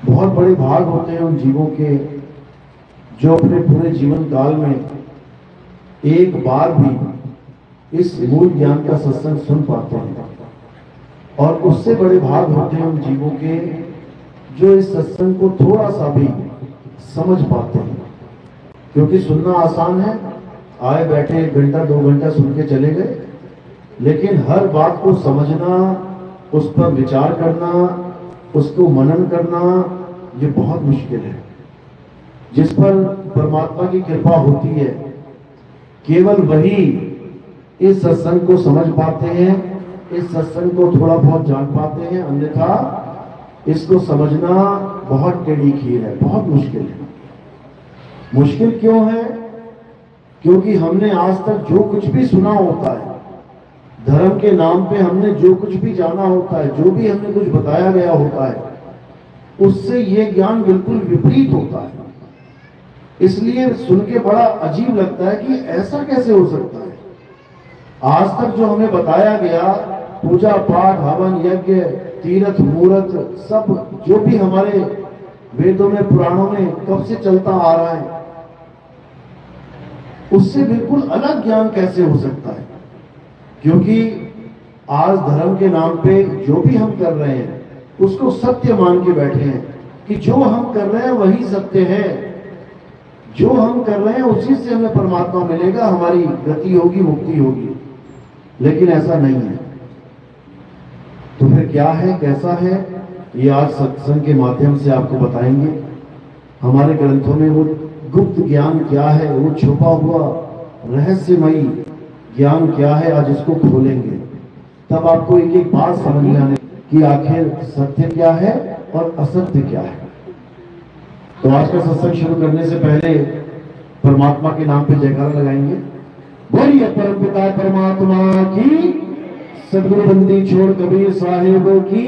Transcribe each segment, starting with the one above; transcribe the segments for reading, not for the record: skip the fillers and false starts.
बहुत बड़े भाग होते हैं उन जीवों के जो अपने पूरे जीवन काल में एक बार भी इस मूल ज्ञान का सत्संग सुन पाते हैं, और उससे बड़े भाग होते हैं उन जीवों के जो इस सत्संग को थोड़ा सा भी समझ पाते हैं। क्योंकि सुनना आसान है, आए बैठे 1 घंटा 2 घंटा सुन के चले गए, लेकिन हर बात को समझना, उस पर विचार करना, उसको मनन करना, ये बहुत मुश्किल है। जिस पर परमात्मा की कृपा होती है, केवल वही इस सत्संग को समझ पाते हैं, इस सत्संग को थोड़ा बहुत जान पाते हैं, अन्यथा इसको समझना बहुत टेढ़ी खीर है, बहुत मुश्किल है। मुश्किल क्यों है? क्योंकि हमने आज तक जो कुछ भी सुना होता है, धर्म के नाम पे हमने जो कुछ भी जाना होता है, जो भी हमें कुछ बताया गया होता है, उससे ये ज्ञान बिल्कुल विपरीत होता है। इसलिए सुन के बड़ा अजीब लगता है कि ऐसा कैसे हो सकता है। आज तक जो हमें बताया गया, पूजा पाठ, हवन यज्ञ, तीर्थ मूर्त, सब जो भी हमारे वेदों में पुराणों में कब से चलता आ रहा है, उससे बिल्कुल अलग ज्ञान कैसे हो सकता है। क्योंकि आज धर्म के नाम पे जो भी हम कर रहे हैं उसको सत्य मान के बैठे हैं कि जो हम कर रहे हैं वही सत्य है, जो हम कर रहे हैं उसी से हमें परमात्मा मिलेगा, हमारी गति होगी, मुक्ति होगी। लेकिन ऐसा नहीं है। तो फिर क्या है, कैसा है, ये आज सत्संग के माध्यम से आपको बताएंगे। हमारे ग्रंथों में वो गुप्त ज्ञान क्या है, वो छुपा हुआ रहस्यमयी ज्ञान क्या है, आज इसको खोलेंगे। तब आपको एक एक बात समझ में आने कि आखिर सत्य क्या है और असत्य क्या है। तो आज का सत्संग शुरू करने से पहले परमात्मा के नाम पे जयकारा लगाएंगे। बोलिए परमपिता परमात्मा की, सदगुरु बंदी छोड़ कबीर साहिबों की,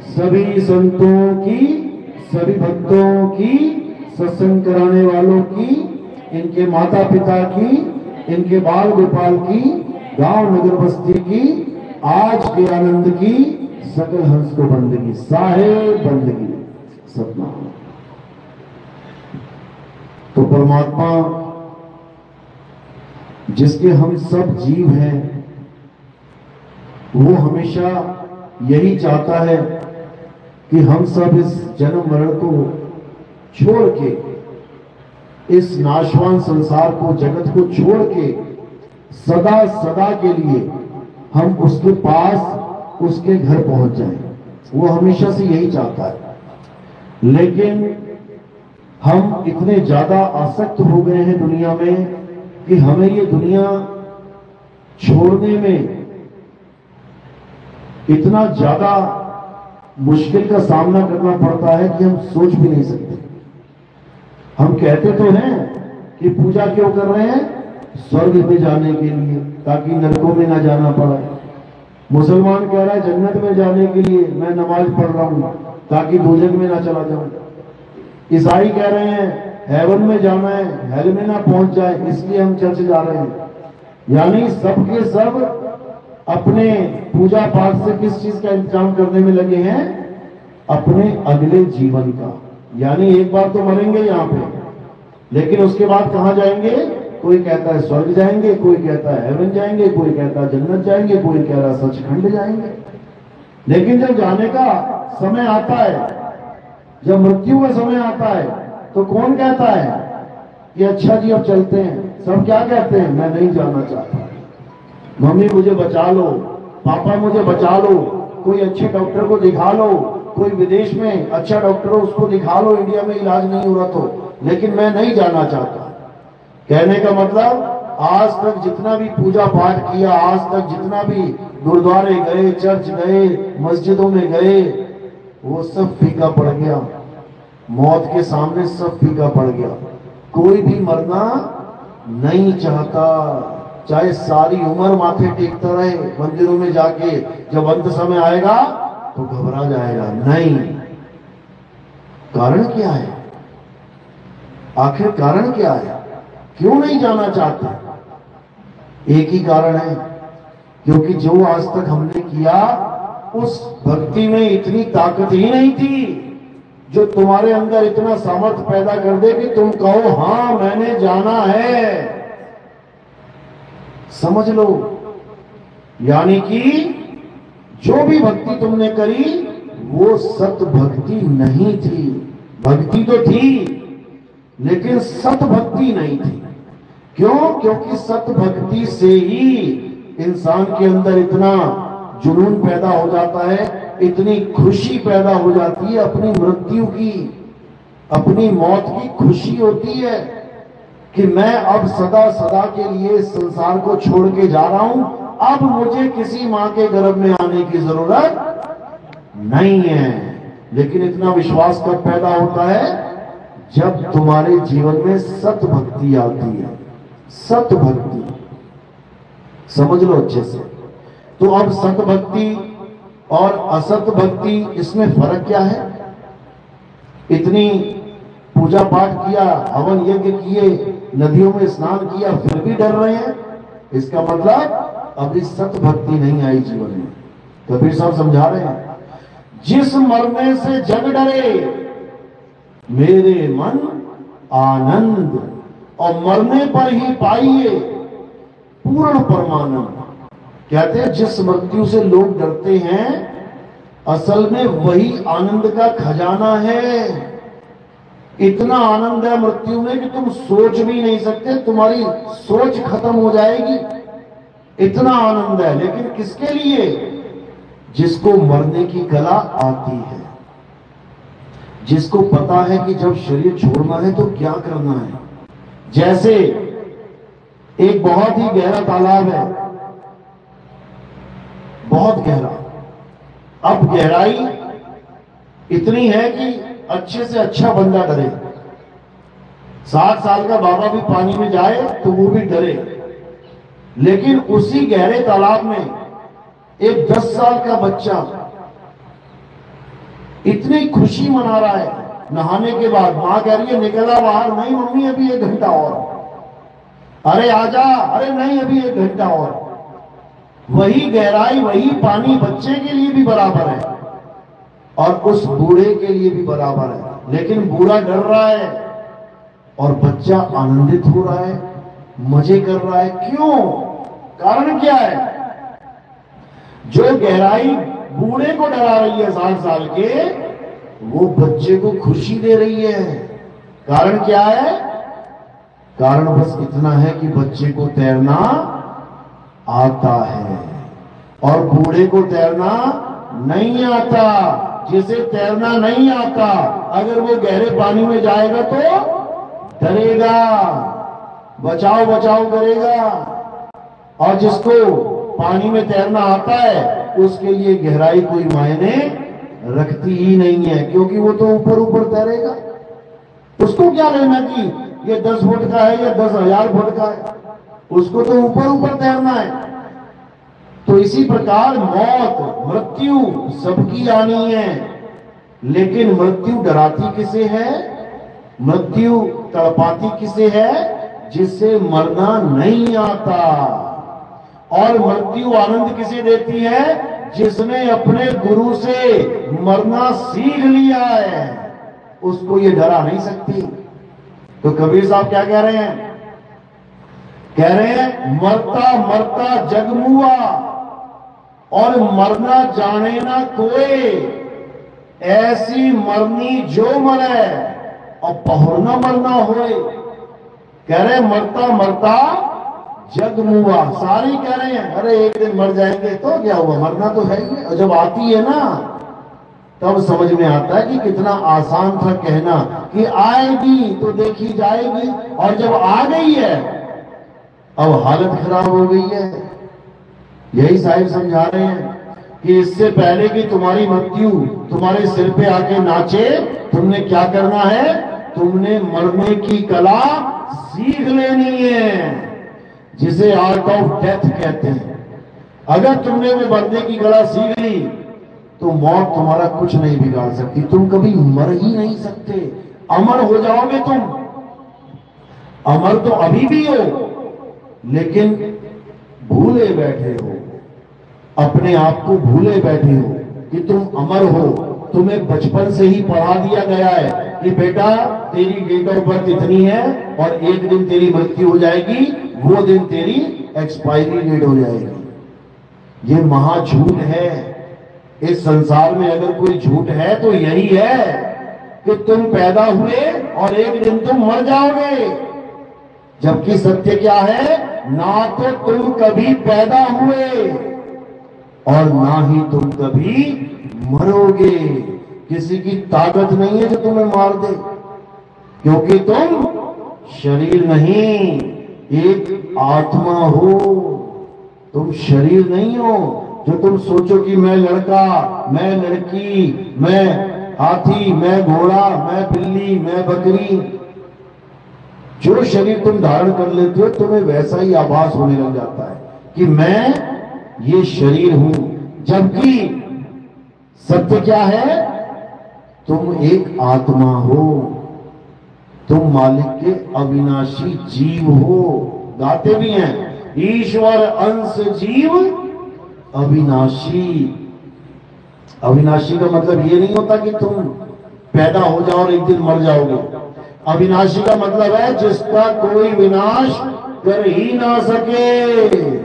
सभी संतों की, सभी भक्तों की, सत्संग कराने वालों की, इनके माता पिता की, इनके बाल गोपाल की, गांव नगर बस्ती की, आज के आनंद की, सकल हंस को बंदगी, साहेब बंदगी सतनाम। तो परमात्मा जिसके हम सब जीव हैं, वो हमेशा यही चाहता है कि हम सब इस जन्म मरण को छोड़ के, इस नाशवान संसार को, जगत को छोड़ के सदा सदा के लिए हम उसके पास, उसके घर पहुंच जाएं। वो हमेशा से यही चाहता है। लेकिन हम इतने ज्यादा आसक्त हो गए हैं दुनिया में कि हमें ये दुनिया छोड़ने में इतना ज्यादा मुश्किल का सामना करना पड़ता है कि हम सोच भी नहीं सकते। हम कहते तो हैं कि पूजा क्यों कर रहे हैं? स्वर्ग में जाने के लिए, ताकि नरकों में ना जाना पड़े। मुसलमान कह रहा है जन्नत में जाने के लिए मैं नमाज पढ़ रहा हूं, ताकि दोजख में ना चला जाऊं। ईसाई कह रहे हैं हेवन में जाना है, हेल में ना पहुंच जाए, इसलिए हम चर्च जा रहे हैं। यानी सबके सब अपने पूजा पाठ से किस चीज का इंतजाम करने में लगे हैं? अपने अगले जीवन का। यानी एक बार तो मरेंगे यहाँ पे, लेकिन उसके बाद कहां जाएंगे? कोई कहता है स्वर्ग जाएंगे, कोई कहता है हेवन जाएंगे, कोई कहता है जन्नत जाएंगे, कोई कह रहा है सचखंड जाएंगे। लेकिन जब जाने का समय आता है, जब मृत्यु का समय आता है, तो कौन कहता है कि अच्छा जी अब चलते हैं? सब क्या कहते हैं? मैं नहीं जाना चाहता, मम्मी मुझे बचा लो, पापा मुझे बचा लो, कोई अच्छे डॉक्टर को दिखा लो, कोई विदेश में अच्छा डॉक्टर हो उसको दिखा लो, इंडिया में इलाज नहीं हो रहा तो, लेकिन मैं नहीं जाना चाहता। कहने का मतलब, आज तक जितना भी पूजा पाठ किया, आज तक जितना भी गुरुद्वारे गए, चर्च गए, मस्जिदों में गए, वो सब फीका पड़ गया। मौत के सामने सब फीका पड़ गया। कोई भी मरना नहीं चाहता, चाहे सारी उम्र माथे टेकता रहे मंदिरों में जाके, जब अंत समय आएगा तो घबरा जाएगा। नहीं। कारण क्या है? आखिर कारण क्या है? क्यों नहीं जाना चाहते? एक ही कारण है, क्योंकि जो आज तक हमने किया उस भक्ति में इतनी ताकत ही नहीं थी जो तुम्हारे अंदर इतना सामर्थ्य पैदा कर दे कि तुम कहो हां मैंने जाना है। समझ लो, यानी कि जो भी भक्ति तुमने करी वो सत भक्ति नहीं थी। भक्ति तो थी लेकिन सत भक्ति नहीं थी। क्यों? क्योंकि सत भक्ति से ही इंसान के अंदर इतना जुनून पैदा हो जाता है, इतनी खुशी पैदा हो जाती है, अपनी मृत्यु की, अपनी मौत की खुशी होती है कि मैं अब सदा सदा के लिए संसार को छोड़ के जा रहा हूं, अब मुझे किसी मां के गर्भ में आने की जरूरत नहीं है। लेकिन इतना विश्वास कब पैदा होता है? जब तुम्हारे जीवन में सत भक्ति आती है। सत भक्ति समझ लो अच्छे से। तो अब सत भक्ति और असत भक्ति, इसमें फर्क क्या है? इतनी पूजा पाठ किया, हवन यज्ञ किए, नदियों में स्नान किया, फिर भी डर रहे हैं, इसका मतलब अभी सत भक्ति नहीं आई जीवन में। कबीर साहब समझा रहे हैं, जिस मरने से जग डरे मेरे मन आनंद, और मरने पर ही पाइए पूर्ण परमानंद। कहते हैं जिस मृत्यु से लोग डरते हैं असल में वही आनंद का खजाना है। इतना आनंद है मृत्यु में कि तुम सोच भी नहीं सकते, तुम्हारी सोच खत्म हो जाएगी, इतना आनंद है। लेकिन किसके लिए? जिसको मरने की कला आती है, जिसको पता है कि जब शरीर छोड़ना है तो क्या करना है। जैसे एक बहुत ही गहरा तालाब है, बहुत गहरा, अब गहराई इतनी है कि अच्छे से अच्छा बंदा डरे। 60 साल का बाबा भी पानी में जाए तो वो भी डरे। लेकिन उसी गहरे तालाब में एक 10 साल का बच्चा इतनी खुशी मना रहा है नहाने के बाद। मां कह रही है निकला बाहर, नहीं मम्मी अभी 1 घंटा और, अरे आजा, अरे नहीं अभी 1 घंटा और। वही गहराई, वही पानी बच्चे के लिए भी बराबर है और उस बूढ़े के लिए भी बराबर है। लेकिन बूढ़ा डर रहा है और बच्चा आनंदित हो रहा है, मजे कर रहा है। क्यों? कारण क्या है? जो गहराई बूढ़े को डरा रही है 60 साल के, वो बच्चे को खुशी दे रही है। कारण क्या है? कारण बस इतना है कि बच्चे को तैरना आता है और बूढ़े को तैरना नहीं आता। जिसे तैरना नहीं आता अगर वो गहरे पानी में जाएगा तो डरेगा, बचाओ बचाओ करेगा। और जिसको पानी में तैरना आता है उसके लिए गहराई कोई मायने रखती ही नहीं है, क्योंकि वो तो ऊपर ऊपर तैरेगा। उसको क्या लेना कि ये 10 फुट का है या 10,000 फुट का है, उसको तो ऊपर ऊपर तैरना है। तो इसी प्रकार मौत, मृत्यु सबकी आनी है, लेकिन मृत्यु डराती किसे है? मृत्यु तड़पाती किसे है? जिसे मरना नहीं आता। और मृत्यु आनंद किसे देती है? जिसने अपने गुरु से मरना सीख लिया है, उसको ये डरा नहीं सकती। तो कबीर साहब क्या कह रहे हैं? कह रहे हैं मरता मरता जगमुआ और मरना जाने ना कोई, ऐसी मरनी जो मरे और पहुरना मरना होए। कह रहे मरता मरता जगमुआ, सारी कह रहे हैं अरे एक दिन मर जाएंगे तो क्या हुआ, मरना तो है ही। और जब आती है ना तब समझ में आता है कि कितना आसान था कहना कि आएगी तो देखी जाएगी, और जब आ गई है अब हालत खराब हो गई है। यही साहिब समझा रहे हैं कि इससे पहले कि तुम्हारी मृत्यु तुम्हारे सिर पे आके नाचे, तुमने क्या करना है? तुमने मरने की कला सीख लेनी है, जिसे आर्ट ऑफ डेथ कहते हैं। अगर तुमने वो मरने की कला सीख ली तो मौत तुम्हारा कुछ नहीं बिगाड़ सकती, तुम कभी मर ही नहीं सकते, अमर हो जाओगे तुम। अमर तो अभी भी हो, लेकिन भूले बैठे हो, अपने आप को भूले बैठे हो कि तुम अमर हो। तुम्हें बचपन से ही पढ़ा दिया गया है कि बेटा तेरी डेट ऑफ बर्थ इतनी है और एक दिन तेरी मृत्यु हो जाएगी, वो दिन तेरी एक्सपायरी डेट हो जाएगी। ये महाझूठ है। इस संसार में अगर कोई झूठ है तो यही है कि तुम पैदा हुए और एक दिन तुम मर जाओगे, जबकि सत्य क्या है, ना तो तुम कभी पैदा हुए और ना ही तुम कभी मरोगे। किसी की ताकत नहीं है जो तुम्हें मार दे, क्योंकि तुम शरीर नहीं, एक आत्मा हो। तुम शरीर नहीं हो जो तुम सोचो कि मैं लड़का, मैं लड़की, मैं हाथी, मैं घोड़ा, मैं बिल्ली, मैं बकरी। जो शरीर तुम धारण कर लेते हो तुम्हें वैसा ही आभास होने लग जाता है कि मैं ये शरीर हूं, जबकि सत्य क्या है, तुम एक आत्मा हो, तुम मालिक के अविनाशी जीव हो। गाते भी हैं, ईश्वर अंश जीव अविनाशी। अविनाशी का मतलब ये नहीं होता कि तुम पैदा हो जाओ और एक दिन मर जाओगे। अविनाशी का मतलब है जिसका कोई विनाश कर ही ना सके।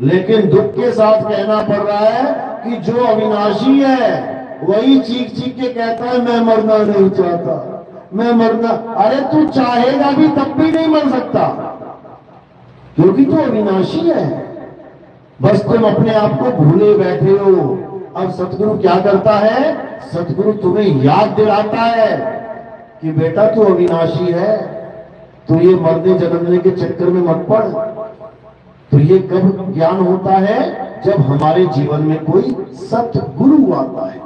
लेकिन दुख के साथ कहना पड़ रहा है कि जो अविनाशी है वही चीख चीख के कहता है मैं मरना नहीं चाहता, मैं मरना। अरे तू चाहेगा भी तब भी नहीं मर सकता, क्योंकि तू अविनाशी है। बस तुम अपने आप को भूले बैठे हो। अब सतगुरु क्या करता है, सतगुरु तुम्हें याद दिलाता है कि बेटा तू अविनाशी है, तो ये मरने जन्मने के चक्कर में मत पड़। तो ये कब ज्ञान होता है, जब हमारे जीवन में कोई सतगुरु आता है।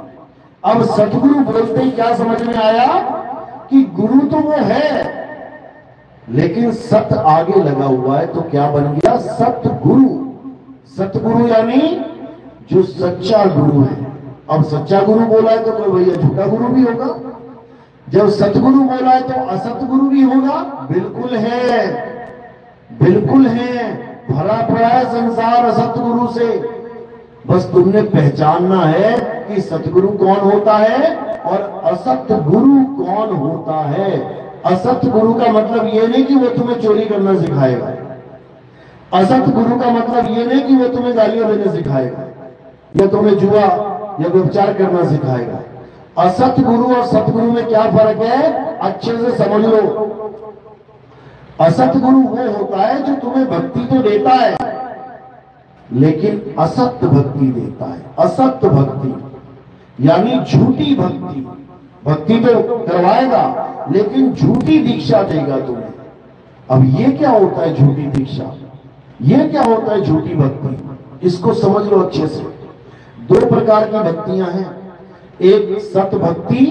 अब सतगुरु बोलते ही क्या समझ में आया कि गुरु तो वो है, लेकिन सत आगे लगा हुआ है, तो क्या बन गया, सतगुरु। सतगुरु यानी जो सच्चा गुरु है। अब सच्चा गुरु बोला है तो कोई भैया झूठा गुरु भी होगा, जब सतगुरु बोला है तो असतगुरु भी होगा। बिल्कुल है, बिल्कुल है, भरा पड़ा है संसार असतगुरु से। बस तुमने पहचानना है कि सतगुरु कौन होता है और असत गुरु कौन होता है। असत गुरु का मतलब ये नहीं कि वो तुम्हें चोरी करना सिखाएगा। असत गुरु का मतलब ये नहीं कि वो तुम्हें गालियां देने सिखाएगा या तुम्हें जुआ या व्यभिचार करना सिखाएगा। असत गुरु और सतगुरु में क्या फर्क है, अच्छे से समझ लो। असत गुरु वो होता है जो तुम्हें भक्ति तो देता है, लेकिन असत्य भक्ति देता है। असत्य भक्ति यानी झूठी भक्ति। भक्ति तो करवाएगा लेकिन झूठी दीक्षा देगा तुम्हें। अब ये क्या होता है झूठी दीक्षा, ये क्या होता है झूठी भक्ति, इसको समझ लो अच्छे से। दो प्रकार की भक्तियां हैं, एक सत भक्ति,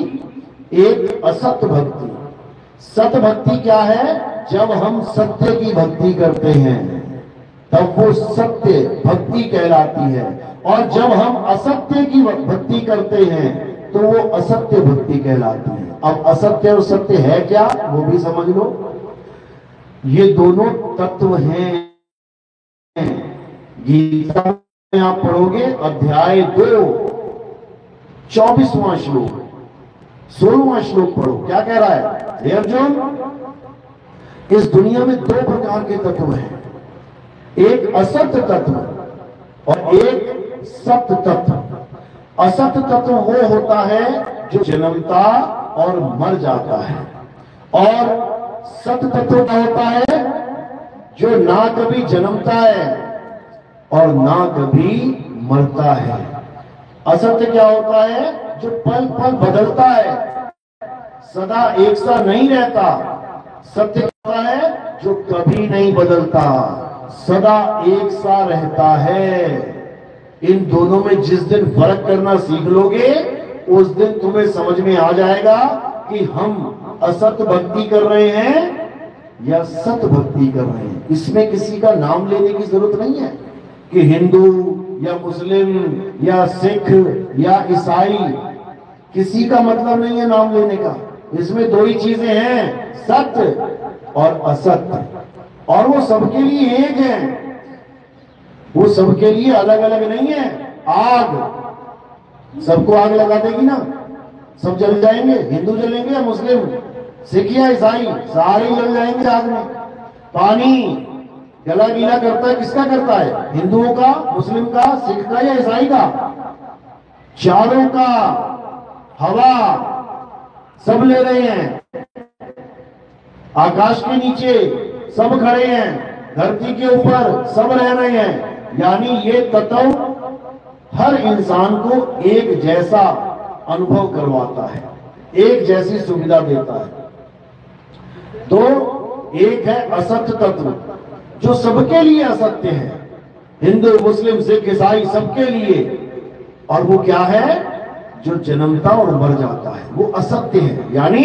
एक असत भक्ति। सत भक्ति क्या है, जब हम सत्य की भक्ति करते हैं तब वो सत्य भक्ति कहलाती है, और जब हम असत्य की भक्ति करते हैं तो वो असत्य भक्ति कहलाती है। अब असत्य और सत्य है क्या, वो भी समझ लो। ये दोनों तत्व हैं। गीता में आप पढ़ोगे अध्याय 2 24वां श्लोक, 16वां श्लोक पढ़ो, क्या कह रहा है, हे अर्जुन, इस दुनिया में दो प्रकार के तत्व हैं, एक असत तत्व और एक सत तत्व। असत तत्व वो होता है जो जन्मता और मर जाता है, और सत तत्व क्या होता है, जो ना कभी जन्मता है और ना कभी मरता है। असत्य क्या होता है, जो पल पल बदलता है, सदा एक सा नहीं रहता। सत्य क्या होता है, जो कभी नहीं बदलता, सदा एक सा रहता है। इन दोनों में जिस दिन फर्क करना सीख लोगे उस दिन तुम्हें समझ में आ जाएगा कि हम असत भक्ति कर रहे हैं या सत भक्ति कर रहे हैं। इसमें किसी का नाम लेने की जरूरत नहीं है कि हिंदू या मुस्लिम या सिख या ईसाई, किसी का मतलब नहीं है नाम लेने का। इसमें दो ही चीजें हैं, सत्य और असत्य, और वो सबके लिए एक है, वो सबके लिए अलग अलग नहीं है। आग सबको आग लगा देगी ना, सब जल जाएंगे, हिंदू जलेंगे या मुस्लिम, सिख या ईसाई, सारे जल जाएंगे आग में। पानी गला गीला करता है, किसका करता है? हिंदुओं का, मुस्लिम का, सिख का या ईसाई का? चारों का। हवा सब ले रहे हैं, आकाश के नीचे सब खड़े हैं, धरती के ऊपर सब रह रहे हैं। यानी ये तत्व हर इंसान को एक जैसा अनुभव करवाता है, एक जैसी सुविधा देता है। तो एक है असत्य तत्व जो सबके लिए असत्य है, हिंदू मुस्लिम सिख ईसाई सबके लिए। और वो क्या है? जो जन्मता और मर जाता है, वो असत्य है। यानी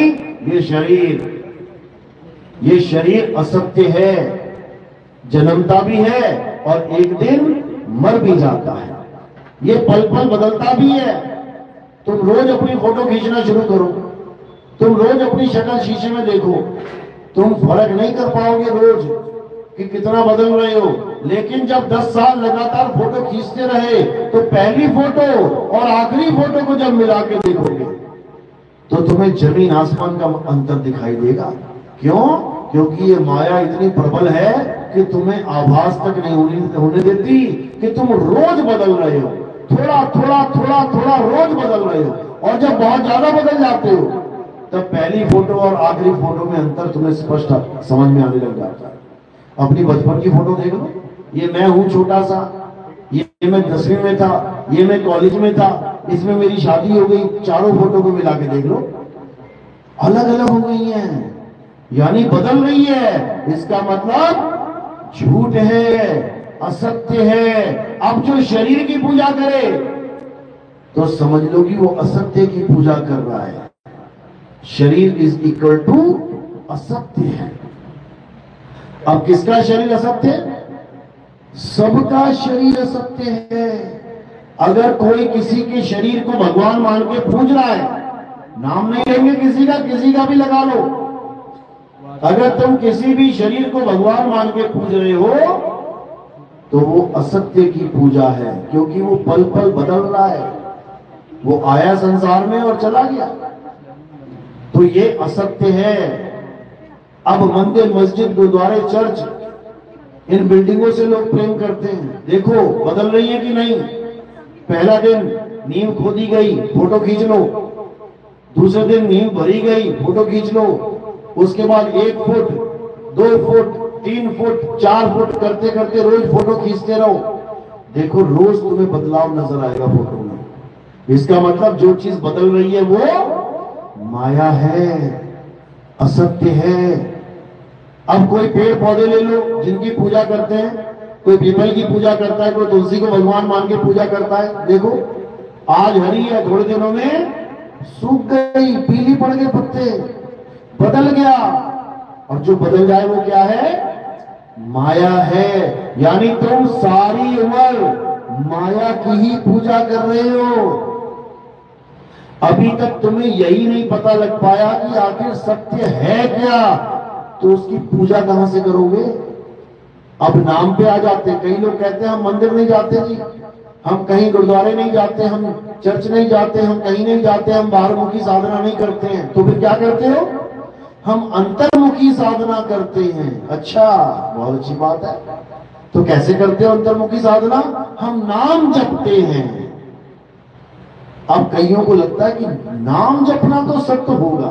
ये शरीर असत्य है, जन्मता भी है और एक दिन मर भी जाता है। ये पल पल बदलता भी है। तुम रोज अपनी फोटो खींचना शुरू करो, तुम रोज अपनी शक्ल शीशे में देखो, तुम फर्क नहीं कर पाओगे रोज कि कितना बदल रहे हो। लेकिन जब 10 साल लगातार फोटो खींचते रहे तो पहली फोटो और आखिरी फोटो को जब मिला के देखोगे तो तुम्हें जमीन आसमान का अंतर दिखाई देगा। क्यों? क्योंकि ये माया इतनी प्रबल है कि तुम्हें आभास तक नहीं होने देती कि तुम रोज बदल रहे हो, थोड़ा थोड़ा थोड़ा थोड़ा रोज बदल रहे हो। और जब बहुत ज्यादा बदल जाते हो तब पहली फोटो और आखिरी फोटो में अंतर तुम्हें स्पष्ट समझ में आने लग जाता है। अपनी बचपन की फोटो देख लो, ये मैं हूं छोटा सा, ये मैं 10वीं में था, ये मैं कॉलेज में था, इसमें मेरी शादी हो गई। चारों फोटो को मिला के देख लो, अलग अलग हो गई हैं, यानी बदल रही है। इसका मतलब झूठ है, असत्य है। अब जो शरीर की पूजा करे तो समझ लो कि वो असत्य की पूजा कर रहा है। शरीर इज इक्वल टू असत्य है। अब किसका शरीर असत्य है? सबका शरीर असत्य है। अगर कोई किसी के शरीर को भगवान मान के पूज रहा है, नाम नहीं लेंगे किसी का भी लगा लो, अगर तुम किसी भी शरीर को भगवान मान के पूज रहे हो तो वो असत्य की पूजा है, क्योंकि वो पल पल बदल रहा है। वो आया संसार में और चला गया, तो ये असत्य है। अब मंदिर, मस्जिद, गुरुद्वारे, चर्च, इन बिल्डिंगों से लोग प्रेम करते हैं। देखो बदल रही है कि नहीं? पहला दिन नींव खोदी गई, फोटो खींच लो। दूसरे दिन नींव भरी गई, फोटो खींच लो। उसके बाद 1 फुट, 2 फुट, 3 फुट, 4 फुट करते करते रोज फोटो खींचते रहो। देखो रोज तुम्हें बदलाव नजर आएगा फोटो में। इसका मतलब जो चीज बदल रही है वो माया है, असत्य है। अब कोई पेड़ पौधे ले लो जिनकी पूजा करते हैं, कोई पीपल की पूजा करता है, कोई तुलसी को भगवान मान के पूजा करता है। देखो आज हरी है, थोड़े दिनों में सूख गई, पीली पड़ गए पत्ते, बदल गया। और जो बदल जाए वो क्या है? माया है। यानी तुम सारी उम्र माया की ही पूजा कर रहे हो। अभी तक तुम्हें यही नहीं पता लग पाया कि आखिर सत्य है क्या, तो उसकी पूजा कहां से करोगे? अब नाम पे आ जाते। कई लोग कहते हैं हम मंदिर नहीं जाते जी, हम कहीं गुरुद्वारे नहीं जाते, हम चर्च नहीं जाते, हम कहीं नहीं जाते, हम बाहरमुखी साधना नहीं करते हैं। तो फिर क्या करते हो? हम अंतर्मुखी साधना करते हैं। अच्छा, बहुत अच्छी बात है। तो कैसे करते हो अंतर्मुखी साधना? हम नाम जपते हैं। अब कईयों को लगता है कि नाम जपना तो सत्य होगा।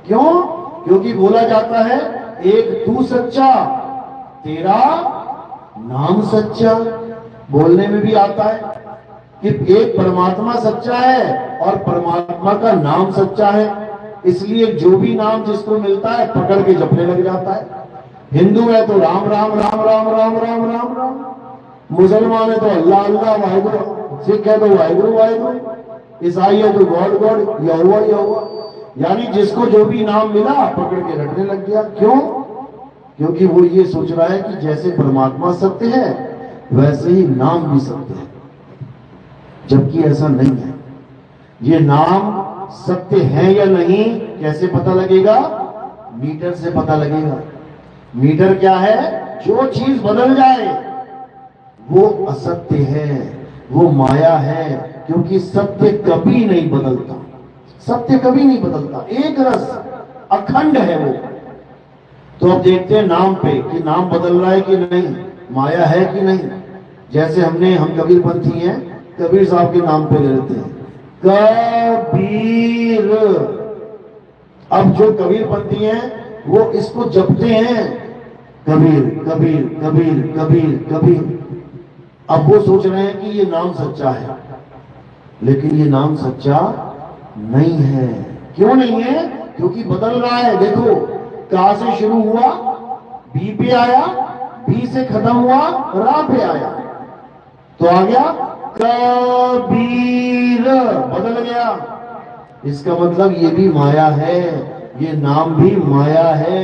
क्यों? क्योंकि बोला जाता है एक तू सच्चा, तेरा नाम सच्चा। बोलने में भी आता है कि एक परमात्मा सच्चा है और परमात्मा का नाम सच्चा है। इसलिए जो भी नाम जिसको मिलता है पकड़ के जपने लग जाता है। हिंदू है तो राम राम राम राम राम राम राम राम, मुसलमान है तो अल्लाह अल्लाह वाहिगुरु, सिख है तो वाहिगुरु वाहिगुरु, ईसाई है तो गॉड गॉड, यहोवा यहोवा। यानी जिसको जो भी नाम मिला पकड़ के रखने लग गया। क्यों? क्योंकि वो ये सोच रहा है कि जैसे परमात्मा सत्य है वैसे ही नाम भी सत्य है, जबकि ऐसा नहीं है। ये नाम सत्य है या नहीं कैसे पता लगेगा? मीटर से पता लगेगा। मीटर क्या है? जो चीज बदल जाए वो असत्य है, वो माया है, क्योंकि सत्य कभी नहीं बदलता। सत्य कभी नहीं बदलता, एक रस अखंड है वो। तो अब देखते हैं नाम पे कि नाम बदल रहा है कि नहीं, माया है कि नहीं। जैसे हम कबीरपंथी हैं, कबीर साहब के नाम पे लेते हैं कबीर। अब जो कबीरपंथी हैं वो इसको जपते हैं कबीर कबीर कबीर कबीर कबीर। अब वो सोच रहे हैं कि ये नाम सच्चा है, लेकिन ये नाम सच्चा नहीं है। क्यों नहीं है? क्योंकि बदल रहा है। देखो का से शुरू हुआ, बी पे आया, बी से खत्म हुआ, रा पे आया, तो आ गया कबीर, बदल गया। इसका मतलब ये भी माया है, ये नाम भी माया है।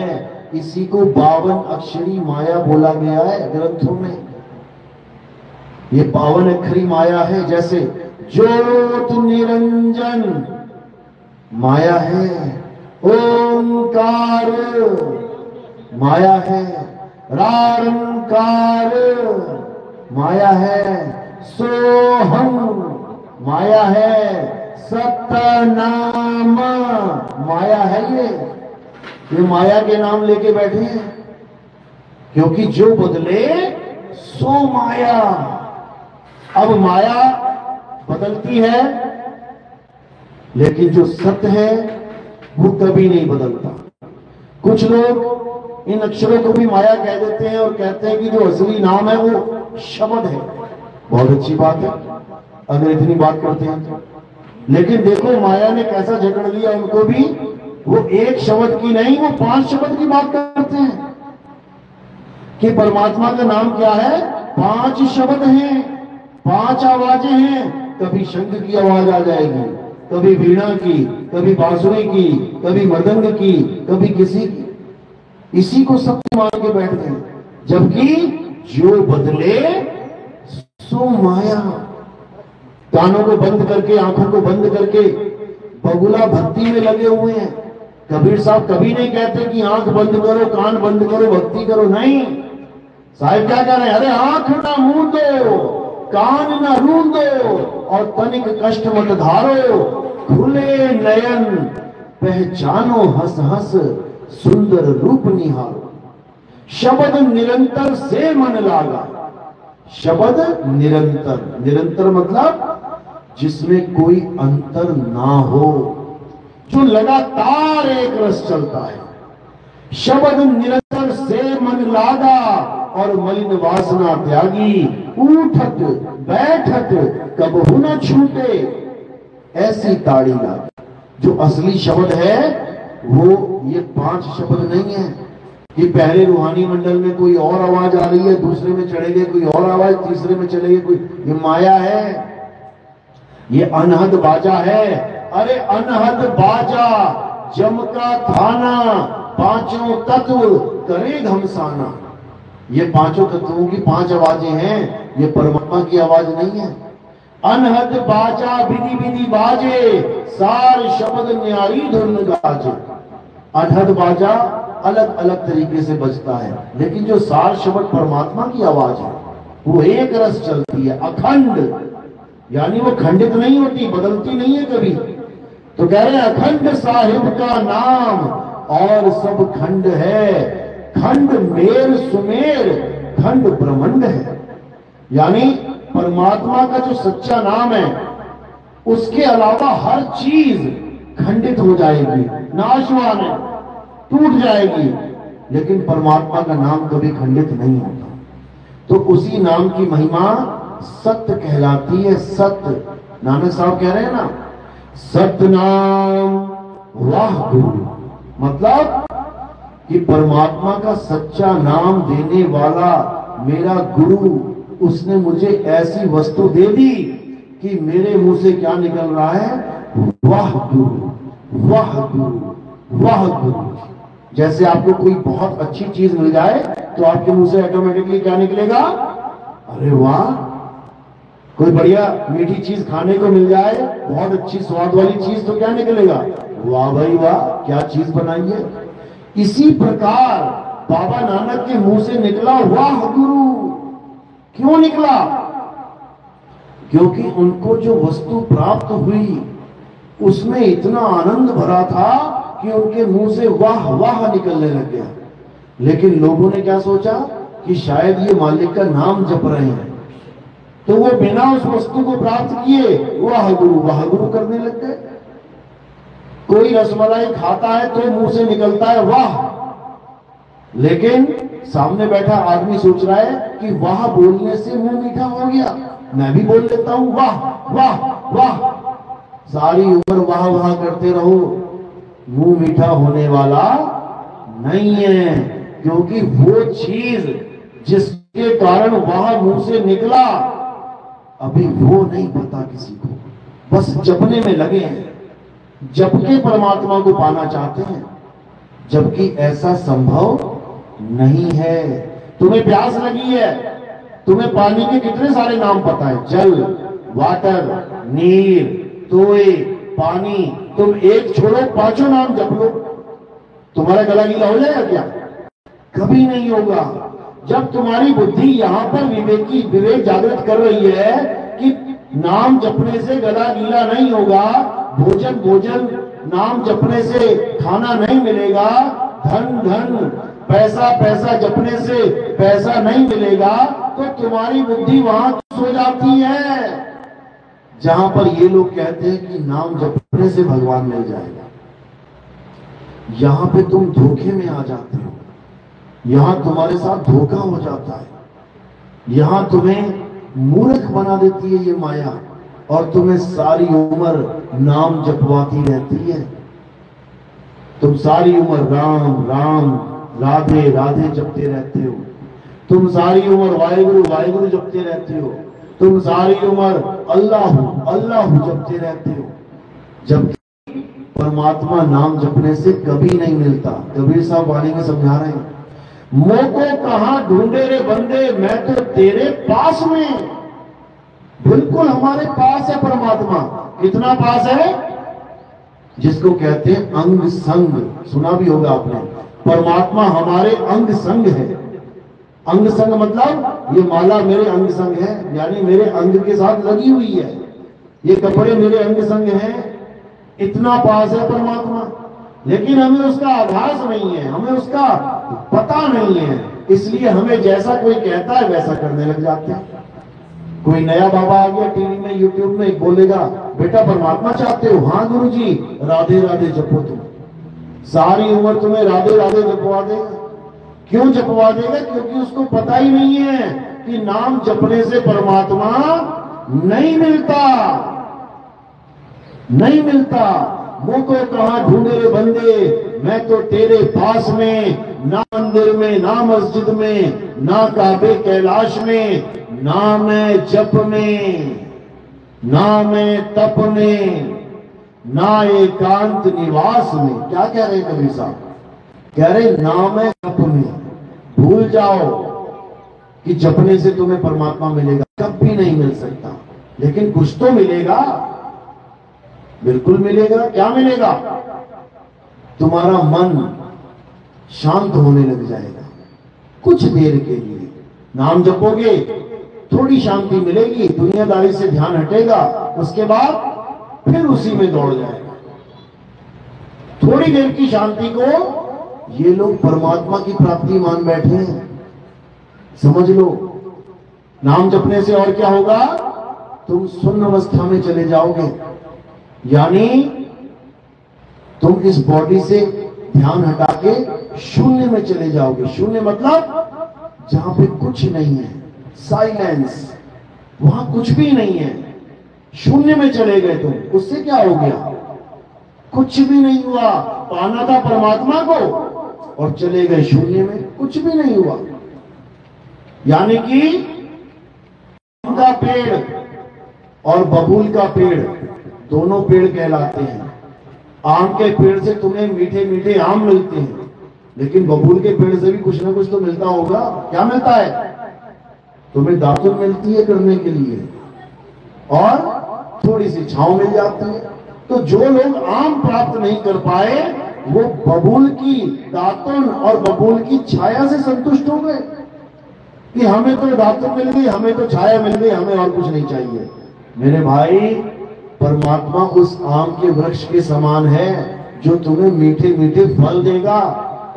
इसी को 52 अक्षरी माया बोला गया है ग्रंथों में। ये 52 अक्षरी माया है। जैसे ज्योत निरंजन माया है, ओंकार माया है, रारंकार माया है, सोहम माया है, सतनाम माया है। ये माया के नाम लेके बैठे हैं, क्योंकि जो बदले सो माया। अब माया बदलती है, लेकिन जो सत्य है वो कभी नहीं बदलता। कुछ लोग इन अक्षरों को भी माया कह देते हैं और कहते हैं कि जो असली नाम है वो शब्द है। बहुत अच्छी बात है अगर इतनी बात करते हैं तो। लेकिन देखो माया ने कैसा झगड़ लिया उनको भी। वो एक शब्द की नहीं, वो 5 शब्द की बात करते हैं कि परमात्मा का नाम क्या है। 5 शब्द हैं, 5 आवाजें हैं। कभी शंख की आवाज आ जाएगी, कभी वीणा की, कभी बांसुरी की, कभी मृदंग की, कभी किसी की। इसी को सत्य मान के बैठ गए, जबकि जो बदले सो माया। कानों को बंद करके, आंखों को बंद करके बगुला भक्ति में लगे हुए हैं। कबीर साहब कभी नहीं कहते कि आंख बंद करो, कान बंद करो, भक्ति करो। नहीं, साहब क्या कह रहे हैं? अरे आंख ना मूंदो, कान न रूंदो और तनिक कष्ट मत धारो, खुले नयन पहचानो हंस हंस सुंदर रूप निहारो। शब्द निरंतर से मन लागा। शब्द निरंतर, निरंतर मतलब जिसमें कोई अंतर ना हो, जो लगातार एक रस चलता है। शब्द निरंतर से मन लागा और मलिन वासना त्यागी, उठत बैठत कबहु न छूटे ऐसी ताड़ी लागी। जो असली शब्द है वो ये 5 शब्द नहीं है कि पहले रूहानी मंडल में कोई और आवाज आ रही है, दूसरे में चढ़ेगी कोई और आवाज, तीसरे में चलेगी कोई। ये माया है, ये अनहद बाजा है। अरे अनहद बाजा जम का थाना, 5 तत्व करे घमसाना। ये 5 तत्वों की 5 आवाजें हैं, ये परमात्मा की आवाज नहीं है। अनहद बाजा विधि विधि बाजे, सार शब्द न्यारी धुन गाजे। अनहद बाजा अलग अलग तरीके से बजता है, लेकिन जो सार शब्द परमात्मा की आवाज है वो एक रस चलती है, अखंड। यानी वो खंडित नहीं होती, बदलती नहीं है कभी। तो कह रहे हैं अखंड साहिब का नाम और सब खंड है, खंड मेर सुमेर खंड ब्रह्मांड है। यानी परमात्मा का जो सच्चा नाम है उसके अलावा हर चीज खंडित हो जाएगी, नाशवान है, टूट जाएगी, लेकिन परमात्मा का नाम कभी खंडित नहीं होता। तो उसी नाम की महिमा सत्य कहलाती है। सत्य, नानक साहब कह रहे हैं ना, सतनाम वाह गुरु, मतलब कि परमात्मा का सच्चा नाम देने वाला मेरा गुरु, उसने मुझे ऐसी वस्तु दे दी कि मेरे मुंह से क्या निकल रहा है, वाह गुरु वाह गुरु वाह गुरु। जैसे आपको कोई बहुत अच्छी चीज मिल जाए तो आपके मुंह से ऑटोमेटिकली क्या निकलेगा, अरे वाह। कोई बढ़िया मीठी चीज खाने को मिल जाए, बहुत अच्छी स्वाद वाली चीज, तो क्या निकलेगा, वाह भाई वाह, क्या चीज बनाई है। इसी प्रकार बाबा नानक के मुंह से निकला वाह गुरु। क्यों निकला? क्योंकि उनको जो वस्तु प्राप्त हुई उसमें इतना आनंद भरा था कि उनके मुंह से वाह वाह निकलने लग गया। लेकिन लोगों ने क्या सोचा कि शायद ये मालिक का नाम जप रहे हैं, तो वो बिना उस वस्तु को प्राप्त किए वाह गुरु करने लग गए। कोई रसमलाई खाता है तो मुंह से निकलता है वाह, लेकिन सामने बैठा आदमी सोच रहा है कि वाह बोलने से मुंह मीठा हो गया, मैं भी बोल लेता हूं वाह वाह वाह। सारी उम्र वाह वाह करते रहो, मुंह मीठा होने वाला नहीं है, क्योंकि वो चीज जिसके कारण वाह मुंह से निकला अभी वो नहीं पता किसी को, बस जपने में लगे हैं, जप के परमात्मा को पाना चाहते हैं, जबकि ऐसा संभव नहीं है। तुम्हें प्यास लगी है, तुम्हें पानी के कितने सारे नाम पता है, जल, वाटर, नीर, तोय, पानी, तुम एक छोड़ो पांचों नाम जप लो, तुम्हारा गला गीला हो जाएगा क्या? कभी नहीं होगा। जब तुम्हारी बुद्धि यहां पर विवेक जागृत कर रही है कि नाम जपने से गला गीला नहीं होगा, भोजन नाम जपने से खाना नहीं मिलेगा, धन पैसा जपने से पैसा नहीं मिलेगा, तो तुम्हारी बुद्धि वहां सो जाती है जहां पर ये लोग कहते हैं कि नाम जपने से भगवान मिल जाएगा। यहां पे तुम धोखे में आ जाते हो, यहां तुम्हारे साथ धोखा हो जाता है, यहां तुम्हें मूर्ख बना देती है ये माया, और तुम्हें सारी उम्र नाम जपवाती रहती है। तुम सारी उम्र राम राम राधे राधे जपते रहते हो, तुम सारी उम्र वाहिगुरु जपते रहते हो, तुम सारी उम्र अल्लाह जपते रहते हो, जबकि परमात्मा नाम जपने से कभी नहीं मिलता। कबीर साहब वाणी में समझा रहे हैं, मोह को कहां ढूंढे रे बंदे, मैं तो तेरे पास में। बिल्कुल हमारे पास है परमात्मा। कितना पास है? जिसको कहते हैं अंग संग, सुना भी होगा आपने। परमात्मा हमारे अंग संग है। अंग संग मतलब ये माला मेरे अंग संग है, यानी मेरे अंग के साथ लगी हुई है, ये कपड़े मेरे अंग संग हैं। इतना पास है परमात्मा, लेकिन हमें उसका आभास नहीं है, हमें उसका पता नहीं है, इसलिए हमें जैसा कोई कहता है वैसा करने लग जाते हैं। कोई नया बाबा आ गया टीवी में, यूट्यूब में, बोलेगा बेटा परमात्मा चाहते हो? हाँ गुरुजी, राधे राधे जपो। तुम सारी उम्र तुम्हें राधे राधे जपवा देगा। क्यों जपवा देगा? क्योंकि उसको पता ही नहीं है कि नाम जपने से परमात्मा नहीं मिलता, नहीं मिलता। मुंह को कहां ढूंढे रे बंदे, मैं तो तेरे पास में। ना मंदिर में, ना मस्जिद में, ना काबे कैलाश में, ना मैं जप में, ना मैं तप में, ना एकांत निवास में। क्या कह रहे कबीर साहब? कह रहे ना मैं जप में। भूल जाओ कि जपने से तुम्हें परमात्मा मिलेगा, कभी नहीं मिल सकता, लेकिन कुछ तो मिलेगा, बिल्कुल मिलेगा। क्या मिलेगा? तुम्हारा मन शांत होने लग जाएगा कुछ देर के लिए। नाम जपोगे, थोड़ी शांति मिलेगी, दुनियादारी से ध्यान हटेगा, उसके बाद फिर उसी में दौड़ जाएगा। थोड़ी देर की शांति को ये लोग परमात्मा की प्राप्ति मान बैठे हैं। समझ लो, नाम जपने से और क्या होगा? तुम शून्य अवस्था में चले जाओगे, यानी तुम इस बॉडी से ध्यान हटा के शून्य में चले जाओगे। शून्य मतलब जहां पे कुछ नहीं है, साइलेंस, वहां कुछ भी नहीं है, शून्य में चले गए तुम। उससे क्या हो गया? कुछ भी नहीं हुआ। पाना था परमात्मा को और चले गए शून्य में, कुछ भी नहीं हुआ। यानी कि आम का पेड़ और बबूल का पेड़ दोनों पेड़ कहलाते हैं। आम के पेड़ से तुम्हें मीठे मीठे आम मिलते हैं, लेकिन बबूल के पेड़ से भी कुछ ना कुछ तो मिलता होगा। क्या मिलता है? तुम्हें दातुन मिलती है करने के लिए और थोड़ी सी छांव मिल जाती है। तो जो लोग आम प्राप्त नहीं कर पाए वो बबूल की दातुन और बबूल की छाया से संतुष्ट हो गए कि हमें तो दातुन मिल गई, हमें तो छाया मिल गई, हमें और कुछ नहीं चाहिए। मेरे भाई, परमात्मा उस आम के वृक्ष के समान है जो तुम्हें मीठे मीठे फल देगा,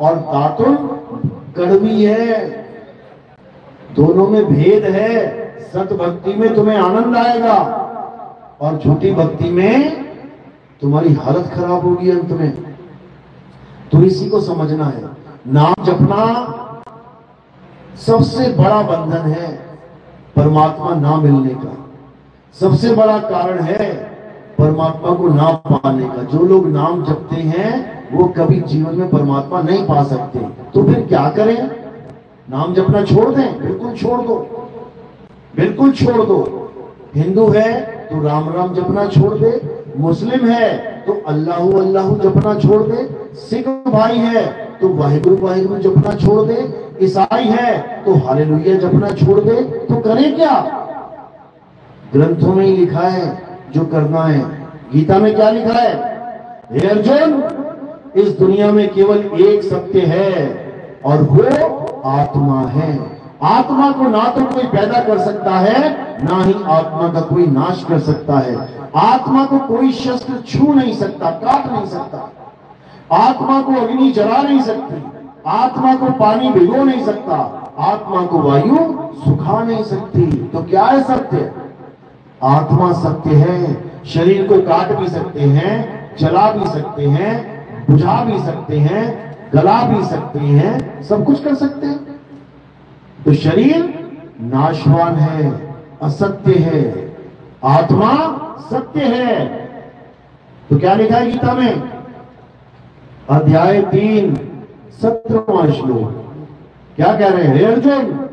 और दातुन कड़वी है। दोनों में भेद है। सत भक्ति में तुम्हें आनंद आएगा और झूठी भक्ति में तुम्हारी हालत खराब होगी अंत में। तो इसी को समझना है। नाम जपना सबसे बड़ा बंधन है परमात्मा ना मिलने का, सबसे बड़ा कारण है परमात्मा को ना पाने का। जो लोग नाम जपते हैं वो कभी जीवन में परमात्मा नहीं पा सकते। तो फिर क्या करें? नाम जपना छोड़ दें? बिल्कुल छोड़ दो, बिल्कुल छोड़ दो। हिंदू है तो राम राम जपना छोड़ दे, मुस्लिम है तो अल्लाहु अल्लाहु जपना छोड़ दे, सिख भाई है तो वाहिगुरु वाहिगुरु जपना छोड़ दे, ईसाई है तो हालेलुया जपना छोड़ दे। तो करें क्या? ग्रंथों में ही लिखा है जो करना है। गीता में क्या लिखा है? हे अर्जुन, इस दुनिया में केवल एक सत्य है और वो आत्मा है। आत्मा को ना तो कोई पैदा कर सकता है, ना ही आत्मा का कोई नाश कर सकता है। आत्मा को कोई शस्त्र छू नहीं सकता, काट नहीं सकता। आत्मा को अग्नि जला नहीं सकती, आत्मा को पानी भिगो नहीं सकता, आत्मा को वायु सुखा नहीं सकती। तो क्या है सत्य? आत्मा सत्य है। शरीर को काट भी सकते हैं, जला भी सकते हैं, बुझा भी सकते हैं, गला भी सकते हैं, सब कुछ कर सकते हैं। तो शरीर नाशवान है, असत्य है, आत्मा सत्य है। तो क्या लिखा है गीता में? अध्याय 3 17वां श्लोक क्या कह रहे हैं? हे अर्जुन,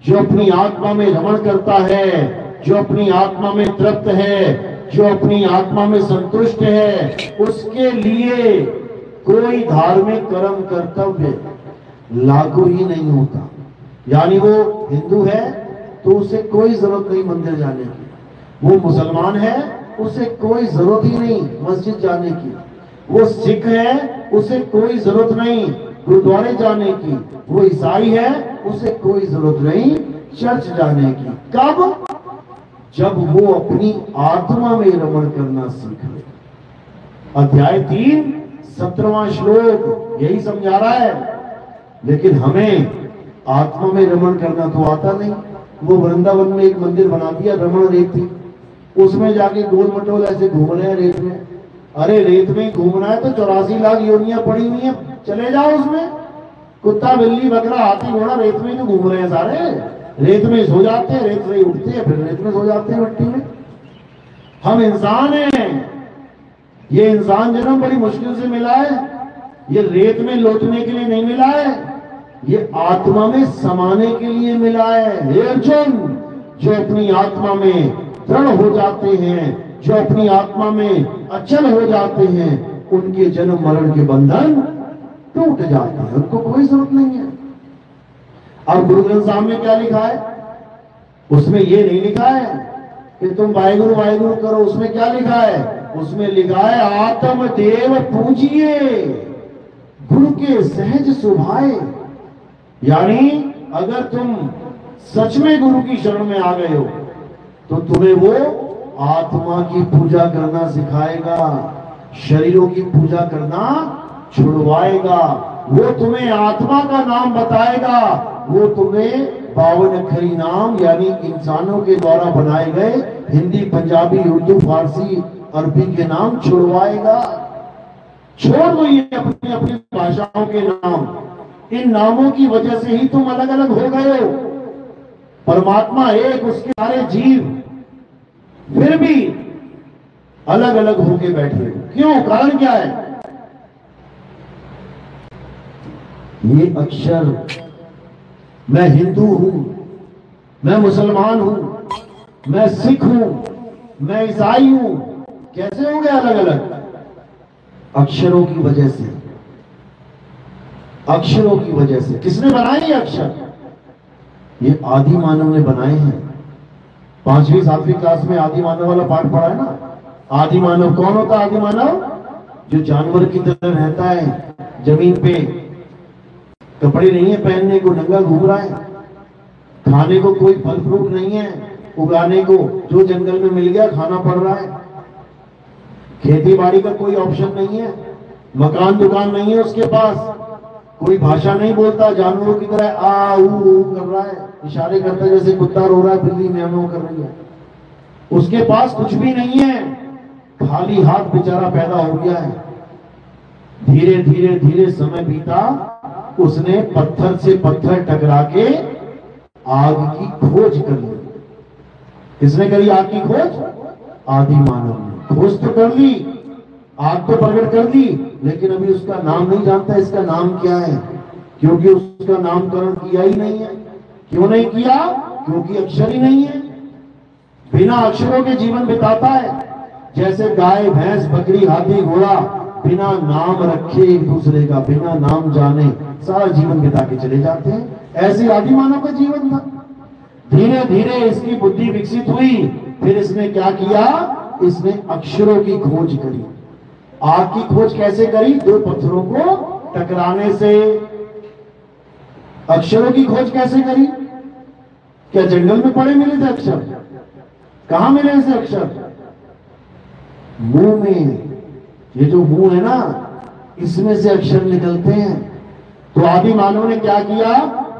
जो अपनी आत्मा में रमण करता है, जो अपनी आत्मा में तृप्त है, जो अपनी आत्मा में संतुष्ट है, उसके लिए कोई धार्मिक कर्म कर्तव्य लागू ही नहीं होता। यानी वो हिंदू है तो उसे कोई जरूरत नहीं मंदिर जाने की, वो मुसलमान है उसे कोई जरूरत ही नहीं मस्जिद जाने की, वो सिख है उसे कोई जरूरत नहीं गुरुद्वारे जाने की, वो ईसाई है उसे कोई जरूरत नहीं चर्च जाने की। कब? जब वो अपनी आत्मा में रमण करना सीख ले। अध्याय 3 17वां श्लोक यही समझा रहा है। लेकिन हमें आत्मा में रमण करना तो आता नहीं। वो वृंदावन में एक मंदिर बना दिया, रमण रेत थी, उसमें जाके गोल मटोल ऐसे घूम रहे हैं रेत में। अरे रेत में घूमना है तो 84 लाख योनियां पड़ी हुई हैं, चले जाओ उसमें। कुत्ता बिल्ली बकरा हाथी घोड़ा रेत में तो घूम रहे हैं सारे। रेत में सो जाते हैं, रेत से उठते हैं, फिर रेत में सो जाते हैं मिट्टी में। हम इंसान हैं। ये इंसान जन्म बड़ी मुश्किल से मिला है। ये रेत में लौटने के लिए नहीं मिला है, ये आत्मा में समाने के लिए मिला है। हे अर्जुन, जो अपनी आत्मा में दृढ़ हो जाते हैं, जो अपनी आत्मा में अचल हो जाते हैं, उनके जन्म मरण के बंधन टूट जाते हैं, उनको कोई जरूरत नहीं है। और गुरु ग्रंथ साहब में क्या लिखा है? उसमें ये नहीं लिखा है कि तुम वाहिगुरु वाहिगुरु करो। उसमें क्या लिखा है? उसमें लिखा है आत्म देव पूजिए, गुरु के सहज सुभाए। यानी अगर तुम सच में गुरु की शरण में आ गए हो तो तुम्हें वो आत्मा की पूजा करना सिखाएगा, शरीरों की पूजा करना छुड़वाएगा। वो तुम्हें आत्मा का नाम बताएगा, वो तुम्हें 52 अक्षरी नाम यानी इंसानों के द्वारा बनाए गए हिंदी पंजाबी उर्दू फारसी अरबी के नाम छुड़वाएगा। छोड़ दो ये अपनी अपनी भाषाओं के नाम। इन नामों की वजह से ही तुम अलग अलग हो गए हो। परमात्मा एक, उसके सारे जीव, फिर भी अलग अलग होके बैठे हो। क्यों? कारण क्या है? ये अक्षर, मैं हिंदू हूं, मैं मुसलमान हूं, मैं सिख हूं, मैं ईसाई हूं, कैसे हो गए अलग अलग? अक्षरों की वजह से। अक्षरों की वजह से। किसने बनाए ये अक्षर? ये आदि मानव ने बनाए हैं। 5वीं 7वीं क्लास में आदि मानव वाला पाठ पढ़ा है ना। आदि मानव कौन होता है? आदि मानव जो जानवर की तरह रहता है, जमीन पे कपड़े नहीं है पहनने को, नंगा घूम रहा है, खाने को कोई फल फ्रूट नहीं है उगाने को, जो जंगल में मिल गया खाना पड़ रहा है। खेती बाड़ी का कोई ऑप्शन नहीं है, मकान दुकान नहीं है उसके पास, कोई भाषा नहीं बोलता, जानवरों की तरह आ ऊ कर रहा है, इशारे करता है जैसे कुत्ता रो रहा है, बिल्ली म्याऊं कर रही है। उसके पास कुछ भी नहीं है, खाली हाथ बेचारा पैदा हो गया है। धीरे धीरे धीरे समय बीता, उसने पत्थर से पत्थर टकरा के आग की खोज कर ली। किसने करी आग की खोज? आदि मानव ने। खोज तो कर ली, आग तो प्रकट कर दी, लेकिन अभी उसका नाम नहीं जानता, इसका नाम क्या है, क्योंकि उसका नामकरण किया ही नहीं है। क्यों नहीं किया? क्योंकि अक्षर ही नहीं है। बिना अक्षरों के जीवन बिताता है, जैसे गाय भैंस बकरी हाथी घोड़ा बिना नाम रखे एक दूसरे का, बिना नाम जाने सारा जीवन बिता के चले जाते हैं। ऐसे आदि मानव का जीवन था। धीरे धीरे इसकी बुद्धि विकसित हुई, फिर इसने क्या किया? इसने अक्षरों की खोज करी। आग की खोज कैसे करी? दो पत्थरों को टकराने से। अक्षरों की खोज कैसे करी? क्या जंगल में पड़े मिले थे अक्षर? कहां मिले ऐसे अक्षर? मुंह में। ये जो मुंह है ना, इसमें से अक्षर निकलते हैं। तो आदि मानव ने क्या किया?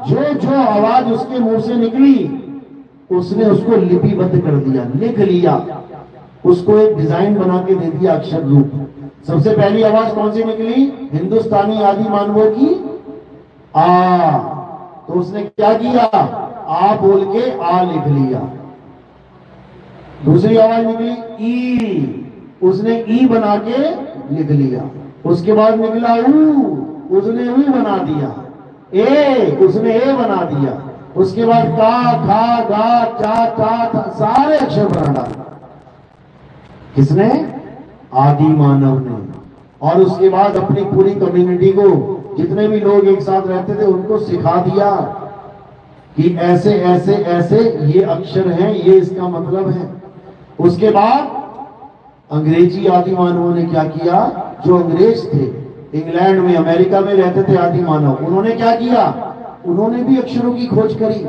जो जो आवाज उसके मुंह से निकली, उसने उसको लिपिबद्ध कर दिया, लिख लिया, उसको एक डिजाइन बना के दे दिया अक्षर रूप। सबसे पहली आवाज कौन सी निकली? हिंदुस्तानी आदि मानवों की आ। तो उसने क्या किया? आ बोल के आ लिख लिया। दूसरी आवाज निकली ई, उसने ई बना के लिख लिया। उसके बाद निकला ऊ, उसने ऊ बना दिया। ए, उसने ए बना दिया। उसके बाद का खा गा चा ता सारे अक्षर बना डाले। किसने? आदि मानव ने। और उसके बाद अपनी पूरी कम्युनिटी को, जितने भी लोग एक साथ रहते थे, उनको सिखा दिया कि ऐसे ऐसे ऐसे ये अक्षर हैं, ये इसका मतलब है। उसके बाद अंग्रेजी आदि मानवों ने क्या किया? जो अंग्रेज थे, इंग्लैंड में अमेरिका में रहते थे आदि मानव, उन्होंने क्या किया? उन्होंने भी अक्षरों की खोज करी।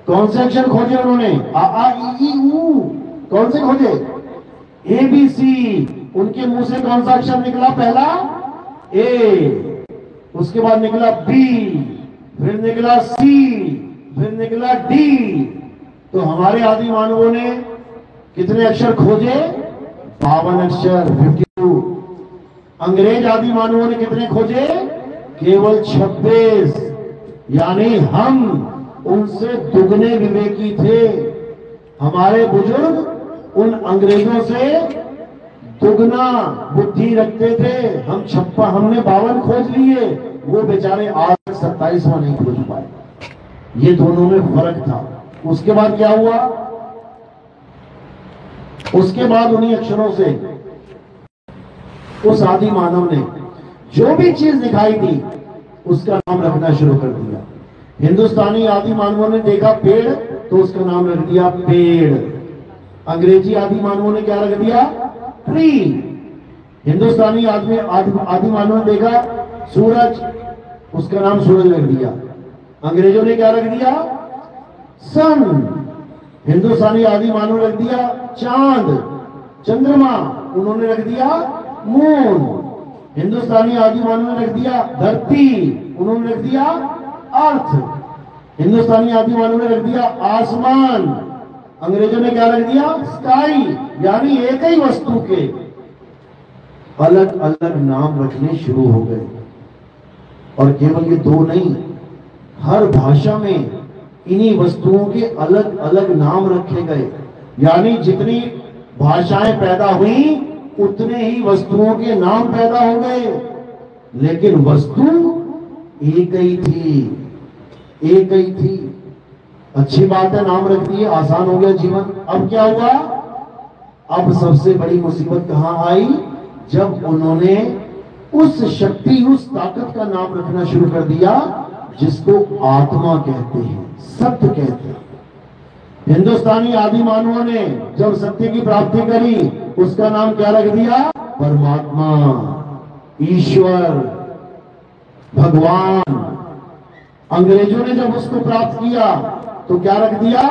कौन से अक्षर खोजे उन्होंने? आ ई ऊ। कौन से खोजे? A B C. उनके मुंह से कौन सा अक्षर निकला? पहला ए, उसके बाद निकला बी, फिर निकला सी, फिर निकला डी। तो हमारे आदि मानवों ने कितने अक्षर खोजे? 52 अक्षर, 52। अंग्रेज आदि मानवों ने कितने खोजे? केवल 26। यानी हम उनसे दुगने विवेकी थे। हमारे बुजुर्ग उन अंग्रेजों से दुगना बुद्धि रखते थे। हमने 52 खोज लिए, वो बेचारे आज 27वां नहीं खोज पाए। ये दोनों में फर्क था। उसके बाद क्या हुआ? उसके बाद उन्हीं अक्षरों से उस आदि मानव ने जो भी चीज दिखाई दी, उसका नाम रखना शुरू कर दिया। हिंदुस्तानी आदि मानवों ने देखा पेड़, तो उसका नाम रख दिया पेड़। अंग्रेजी आदि मानवों ने क्या रख दिया? ट्री। हिंदुस्तानी आदि मानवों ने देखा सूरज, उसका नाम सूरज रख दिया। अंग्रेजों ने क्या रख दिया? सन। हिंदुस्तानी आदि मानव ने रख दिया चांद, चंद्रमा। उन्होंने रख दिया मून। हिंदुस्तानी आदि मानव ने रख दिया धरती, उन्होंने रख दिया अर्थ। हिंदुस्तानी आदि मानव ने रख दिया आसमान, अंग्रेजों ने क्या रख दिया? स्काई। यानी एक ही वस्तु के अलग अलग नाम रखने शुरू हो गए। और केवल ये दो नहीं, हर भाषा में इन्हीं वस्तुओं के अलग अलग नाम रखे गए। यानी जितनी भाषाएं पैदा हुई, उतने ही वस्तुओं के नाम पैदा हो गए, लेकिन वस्तु एक ही थी, एक ही थी। अच्छी बात है, नाम रख दिए, आसान हो गया जीवन। अब क्या हुआ? अब सबसे बड़ी मुसीबत कहां आई? जब उन्होंने उस शक्ति, उस ताकत का नाम रखना शुरू कर दिया जिसको आत्मा कहते हैं, सत्य कहते हैं। हिंदुस्तानी आदि मानवों ने जब सत्य की प्राप्ति करी, उसका नाम क्या रख दिया? परमात्मा, ईश्वर, भगवान। अंग्रेजों ने जब उसको प्राप्त किया तो क्या रख दिया?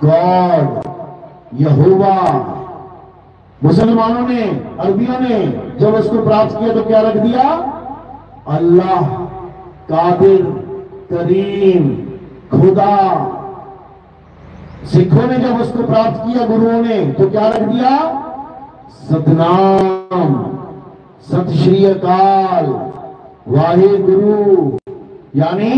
गॉड, यहोवा। मुसलमानों ने, अरबियों ने जब उसको प्राप्त किया तो क्या रख दिया? अल्लाह, कादिर, करीम, खुदा। सिखों ने जब उसको प्राप्त किया गुरुओं ने तो क्या रख दिया? सतनाम, सत श्री अकाल, वाहे गुरु। यानी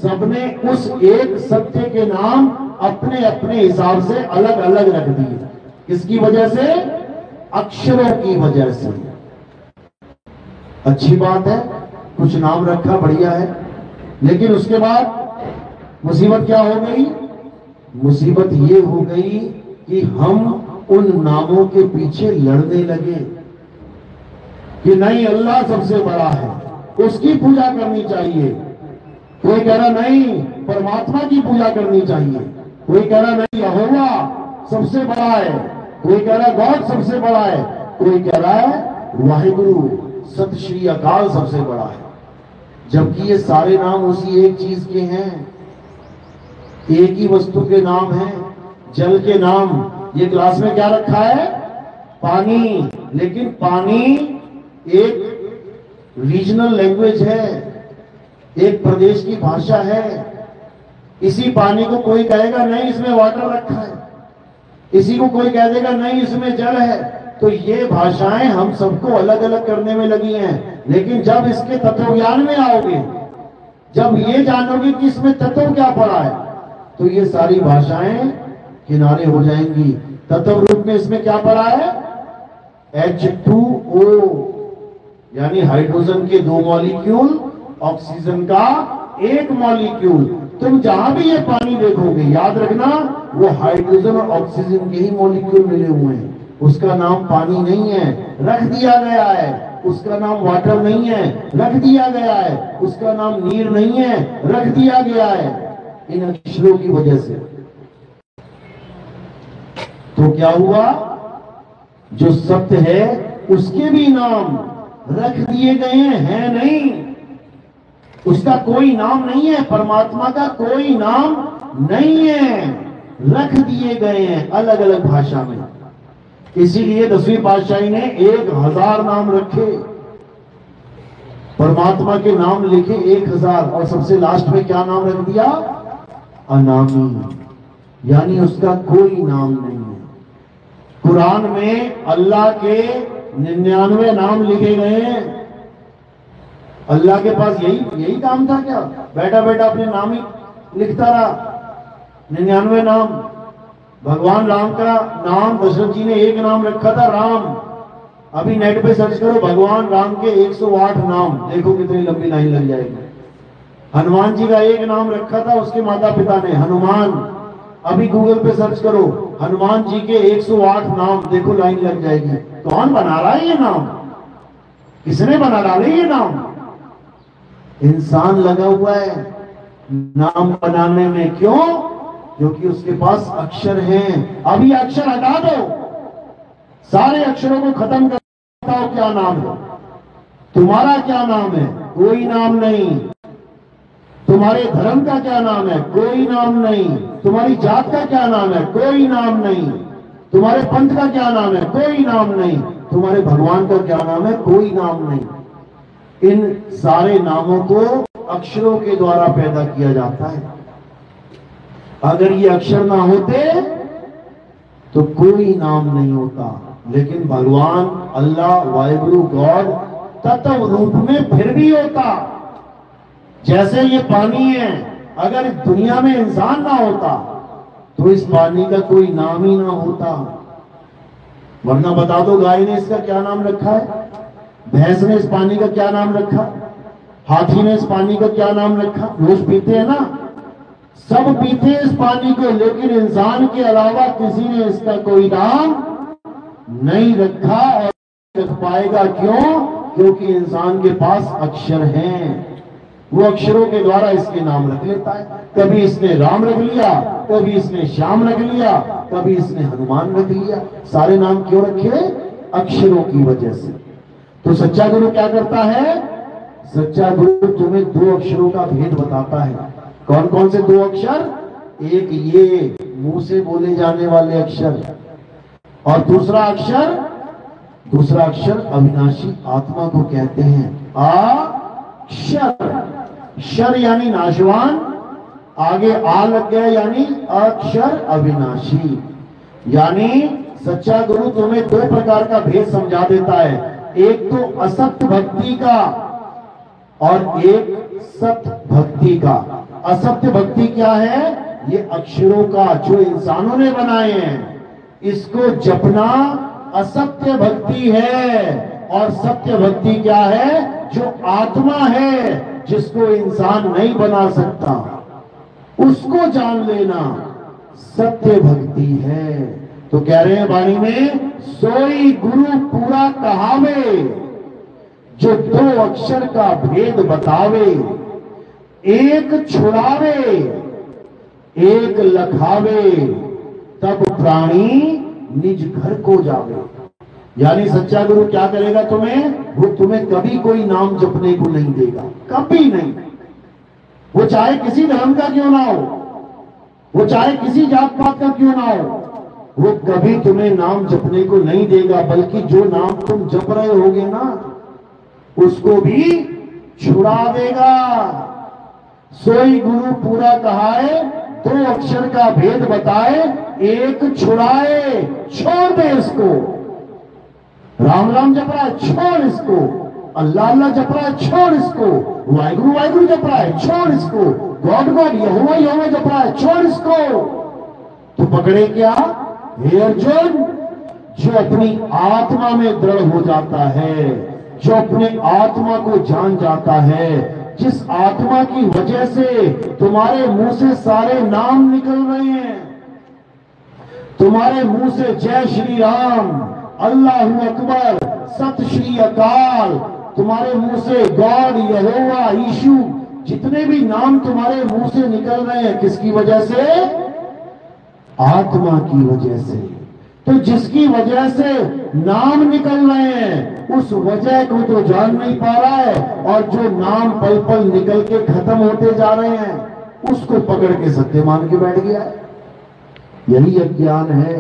सबने उस एक सत्य के नाम अपने अपने हिसाब से अलग अलग रख दिए। किसकी वजह से? अक्षरों की वजह से। अच्छी बात है, कुछ नाम रखा, बढ़िया है, लेकिन उसके बाद मुसीबत क्या हो गई? मुसीबत ये हो गई कि हम उन नामों के पीछे लड़ने लगे कि नहीं, अल्लाह सबसे बड़ा है, उसकी पूजा करनी चाहिए। कोई कह रहा नहीं, परमात्मा की पूजा करनी चाहिए। कोई कह रहा नहीं, यहोवा सबसे बड़ा है। कोई कह रहा है गॉड सबसे बड़ा है। कोई कह रहा है वाहिगुरु, सत श्री अकाल सबसे बड़ा है। जबकि ये सारे नाम उसी एक चीज के हैं, एक ही वस्तु के नाम हैं। जल के नाम, ये ग्लास में क्या रखा है? पानी। लेकिन पानी एक रीजनल लैंग्वेज है, एक प्रदेश की भाषा है। इसी पानी को कोई कहेगा नहीं इसमें वाटर रखा है, इसी को कोई कह देगा नहीं इसमें जल है। तो ये भाषाएं हम सबको अलग अलग करने में लगी हैं। लेकिन जब इसके तत्व ज्ञान में आओगे, जब ये जानोगे कि इसमें तत्व क्या पड़ा है, तो ये सारी भाषाएं किनारे हो जाएंगी। तत्व रूप में इसमें क्या पड़ा है? H2O, यानी हाइड्रोजन के 2 मॉलिक्यूल, ऑक्सीजन का 1 मॉलिक्यूल। तुम जहां भी ये पानी देखोगे, याद रखना वो हाइड्रोजन और ऑक्सीजन के ही मॉलिक्यूल मिले हुए हैं। उसका नाम पानी नहीं है, रख दिया गया है। उसका नाम वाटर नहीं है, रख दिया गया है। उसका नाम नीर नहीं है, रख दिया गया है, इन अक्षरों की वजह से। तो क्या हुआ? जो सत्य है उसके भी नाम रख दिए गए हैं नहीं, उसका कोई नाम नहीं है। परमात्मा का कोई नाम नहीं है, रख दिए गए हैं अलग अलग भाषा में। इसीलिए 10वीं पातशाही ने 1000 नाम रखे, परमात्मा के नाम लिखे 1000, और सबसे लास्ट में क्या नाम रख दिया? अनामी, यानी उसका कोई नाम नहीं है। कुरान में अल्लाह के 99 नाम लिखे गए हैं। अल्लाह के पास यही काम था क्या? बैठा बैठा अपने नाम ही लिखता रहा, 99 नाम। भगवान राम का नाम दशरथ जी ने एक नाम रखा था, राम। अभी नेट पे सर्च करो भगवान राम के 108 नाम, देखो कितनी लंबी लाइन लग जाएगी। हनुमान जी का एक नाम रखा था उसके माता पिता ने, हनुमान। अभी गूगल पे सर्च करो हनुमान जी के 108 नाम, देखो लाइन लग जाएगी। कौन बना रहा है ये नाम? किसने बना डाले ये नाम? इंसान लगा हुआ है नाम बनाने में। क्यों? क्योंकि उसके पास अक्षर हैं। अभी अक्षर हटा दो, सारे अक्षरों को खत्म कर दो, क्या नाम है? तुम्हारा क्या नाम है? कोई नाम नहीं। तुम्हारे धर्म का क्या नाम है? कोई नाम नहीं। तुम्हारी जात का क्या नाम है? कोई नाम नहीं। तुम्हारे पंथ का क्या नाम है? कोई नाम नहीं। तुम्हारे भगवान का क्या नाम है? कोई नाम नहीं। इन सारे नामों को अक्षरों के द्वारा पैदा किया जाता है। अगर ये अक्षर ना होते तो कोई नाम नहीं होता। लेकिन भगवान, अल्लाह, वाहिगुरु, गॉड तत्व रूप में फिर भी होता। जैसे ये पानी है, अगर दुनिया में इंसान ना होता तो इस पानी का कोई नाम ही ना होता। वरना बता दो, गाय ने इसका क्या नाम रखा है? भैंस ने इस पानी का क्या नाम रखा? हाथी ने इस पानी का क्या नाम रखा? रोज पीते हैं ना, सब पीते हैं इस पानी को, लेकिन इंसान के अलावा किसी ने इसका कोई नाम नहीं रखा और रख पाएगा। क्यों? क्योंकि इंसान के पास अक्षर हैं। वो अक्षरों के द्वारा इसके नाम रख लेता है। कभी इसने राम रख लिया, कभी इसने श्याम रख लिया, कभी इसने हनुमान रख लिया। सारे नाम क्यों रखे? अक्षरों की वजह से। तो सच्चा गुरु क्या करता है? सच्चा गुरु तुम्हें 2 अक्षरों का भेद बताता है। कौन कौन से 2 अक्षर? एक ये मुंह से बोले जाने वाले अक्षर, और दूसरा अक्षर दूसरा अक्षर अविनाशी आत्मा को कहते हैं अक्षर। क्षर यानी नाशवान, आगे आ लग गया यानी अक्षर अविनाशी। यानी सच्चा गुरु तुम्हें दो प्रकार का भेद समझा देता है, एक तो असत्य भक्ति का और एक सत्य भक्ति का। असत्य भक्ति क्या है? ये अक्षरों का जो इंसानों ने बनाए हैं, इसको जपना असत्य भक्ति है। और सत्य भक्ति क्या है? जो आत्मा है, जिसको इंसान नहीं बना सकता, उसको जान लेना सत्य भक्ति है। तो कह रहे हैं वाणी में, सोई गुरु पूरा कहावे, जो दो अक्षर का भेद बतावे, एक छुड़ावे एक लखावे, तब प्राणी निज घर को जावे। यानी सच्चा गुरु क्या करेगा तुम्हें? वो तुम्हें कभी कोई नाम जपने को नहीं देगा, कभी नहीं। वो चाहे किसी धर्म का क्यों ना हो, वो चाहे किसी जात पात का क्यों ना हो, वो कभी तुम्हें नाम जपने को नहीं देगा। बल्कि जो नाम तुम जप रहे होगे ना, उसको भी छुड़ा देगा। सोई गुरु पूरा कहाए, दो अक्षर का भेद बताए, एक छुड़ाए, छोड़ दे इसको। राम राम जप रहा है, छोड़ इसको। अल्लाह अल्लाह जप रहा है, छोड़ इसको। वाहिगुरु वाहिगुरु जप रहा है, छोड़ इसको। गॉड गॉड यहोवा यहोवा जप रहा है, छोड़ इसको। तो पकड़े क्या? हे अर्जुन, जो अपनी आत्मा में दृढ़ हो जाता है, जो अपने आत्मा को जान जाता है, जिस आत्मा की वजह से तुम्हारे मुंह से सारे नाम निकल रहे हैं, तुम्हारे मुंह से जय श्री राम, अल्लाहू अकबर, सत श्री अकाल, तुम्हारे मुंह से गॉड यहोवा यीशु, जितने भी नाम तुम्हारे मुंह से निकल रहे हैं, किसकी वजह से? आत्मा की वजह से। तो जिसकी वजह से नाम निकल रहे हैं, उस वजह को तो जान नहीं पा रहा है, और जो नाम पल पल निकल के खत्म होते जा रहे हैं, उसको पकड़ के सत्य मान के बैठ गया है। यही अज्ञान है,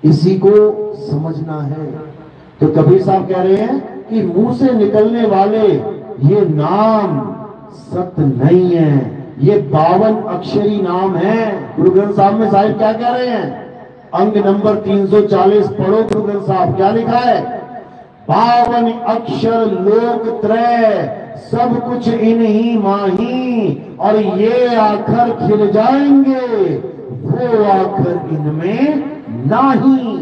इसी को समझना है। तो कबीर साहब कह रहे हैं कि मुंह से निकलने वाले ये नाम सत्य नहीं है, ये 52 अक्षरी नाम है। गुरु ग्रंथ साहब में साहिब क्या कह रहे हैं? अंग नंबर 340 पढ़ो गुरु ग्रंथ साहब, क्या लिखा है? 52 अक्षर लोक त्रय, सब कुछ इन्हीं माही, और ये आखर खिल जाएंगे, वो आखर इनमें नाही।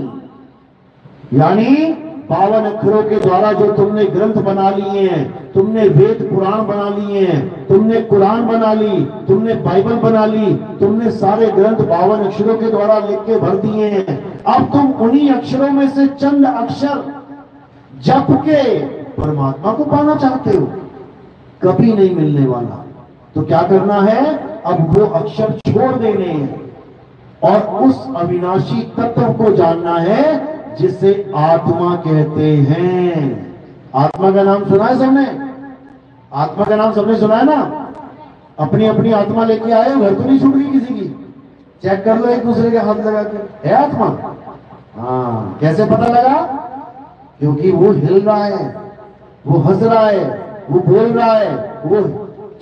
यानी 52 अक्षरों के द्वारा जो तुमने ग्रंथ बना लिए हैं, तुमने वेद पुराण बना लिए हैं, तुमने कुरान बना ली, तुमने बाइबल बना ली, तुमने सारे ग्रंथ 52 अक्षरों के द्वारा लिख के भर दिए हैं। अब तुम उन्हीं अक्षरों में से चंद अक्षर जप के परमात्मा को पाना चाहते हो, कभी नहीं मिलने वाला। तो क्या करना है? अब वो अक्षर छोड़ देने हैं और उस अविनाशी तत्व को जानना है, जिसे आत्मा कहते हैं। आत्मा का नाम सुना है सबने? आत्मा का नाम सबने सुना है ना? अपनी अपनी आत्मा लेके आए हो, घर तो नहीं छूट गई किसी की? चेक कर लो एक दूसरे के हाथ लगा के, है आत्मा? हाँ, कैसे पता लगा? क्योंकि वो हिल रहा है, वो हंस रहा है, वो बोल रहा है, वो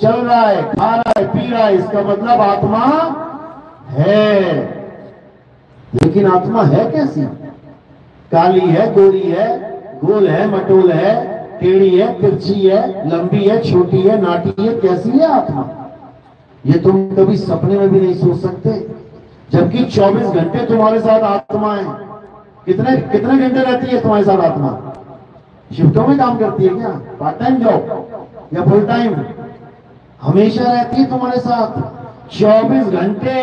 चल रहा है, खा रहा है, पी रहा है, इसका मतलब आत्मा है। लेकिन आत्मा है कैसी? काली है, गोरी है, गोल है, मटोल है, टेढ़ी है, तिरछी है, लंबी है, छोटी है, नाटी है, कैसी है आत्मा? ये तुम कभी सपने में भी नहीं सोच सकते। जबकि 24 घंटे तुम्हारे साथ आत्मा है। कितने कितने घंटे रहती है तुम्हारे साथ आत्मा? शिफ्टों में काम करती है क्या? पार्ट टाइम जॉब या फुल टाइम? हमेशा रहती है तुम्हारे साथ 24 घंटे।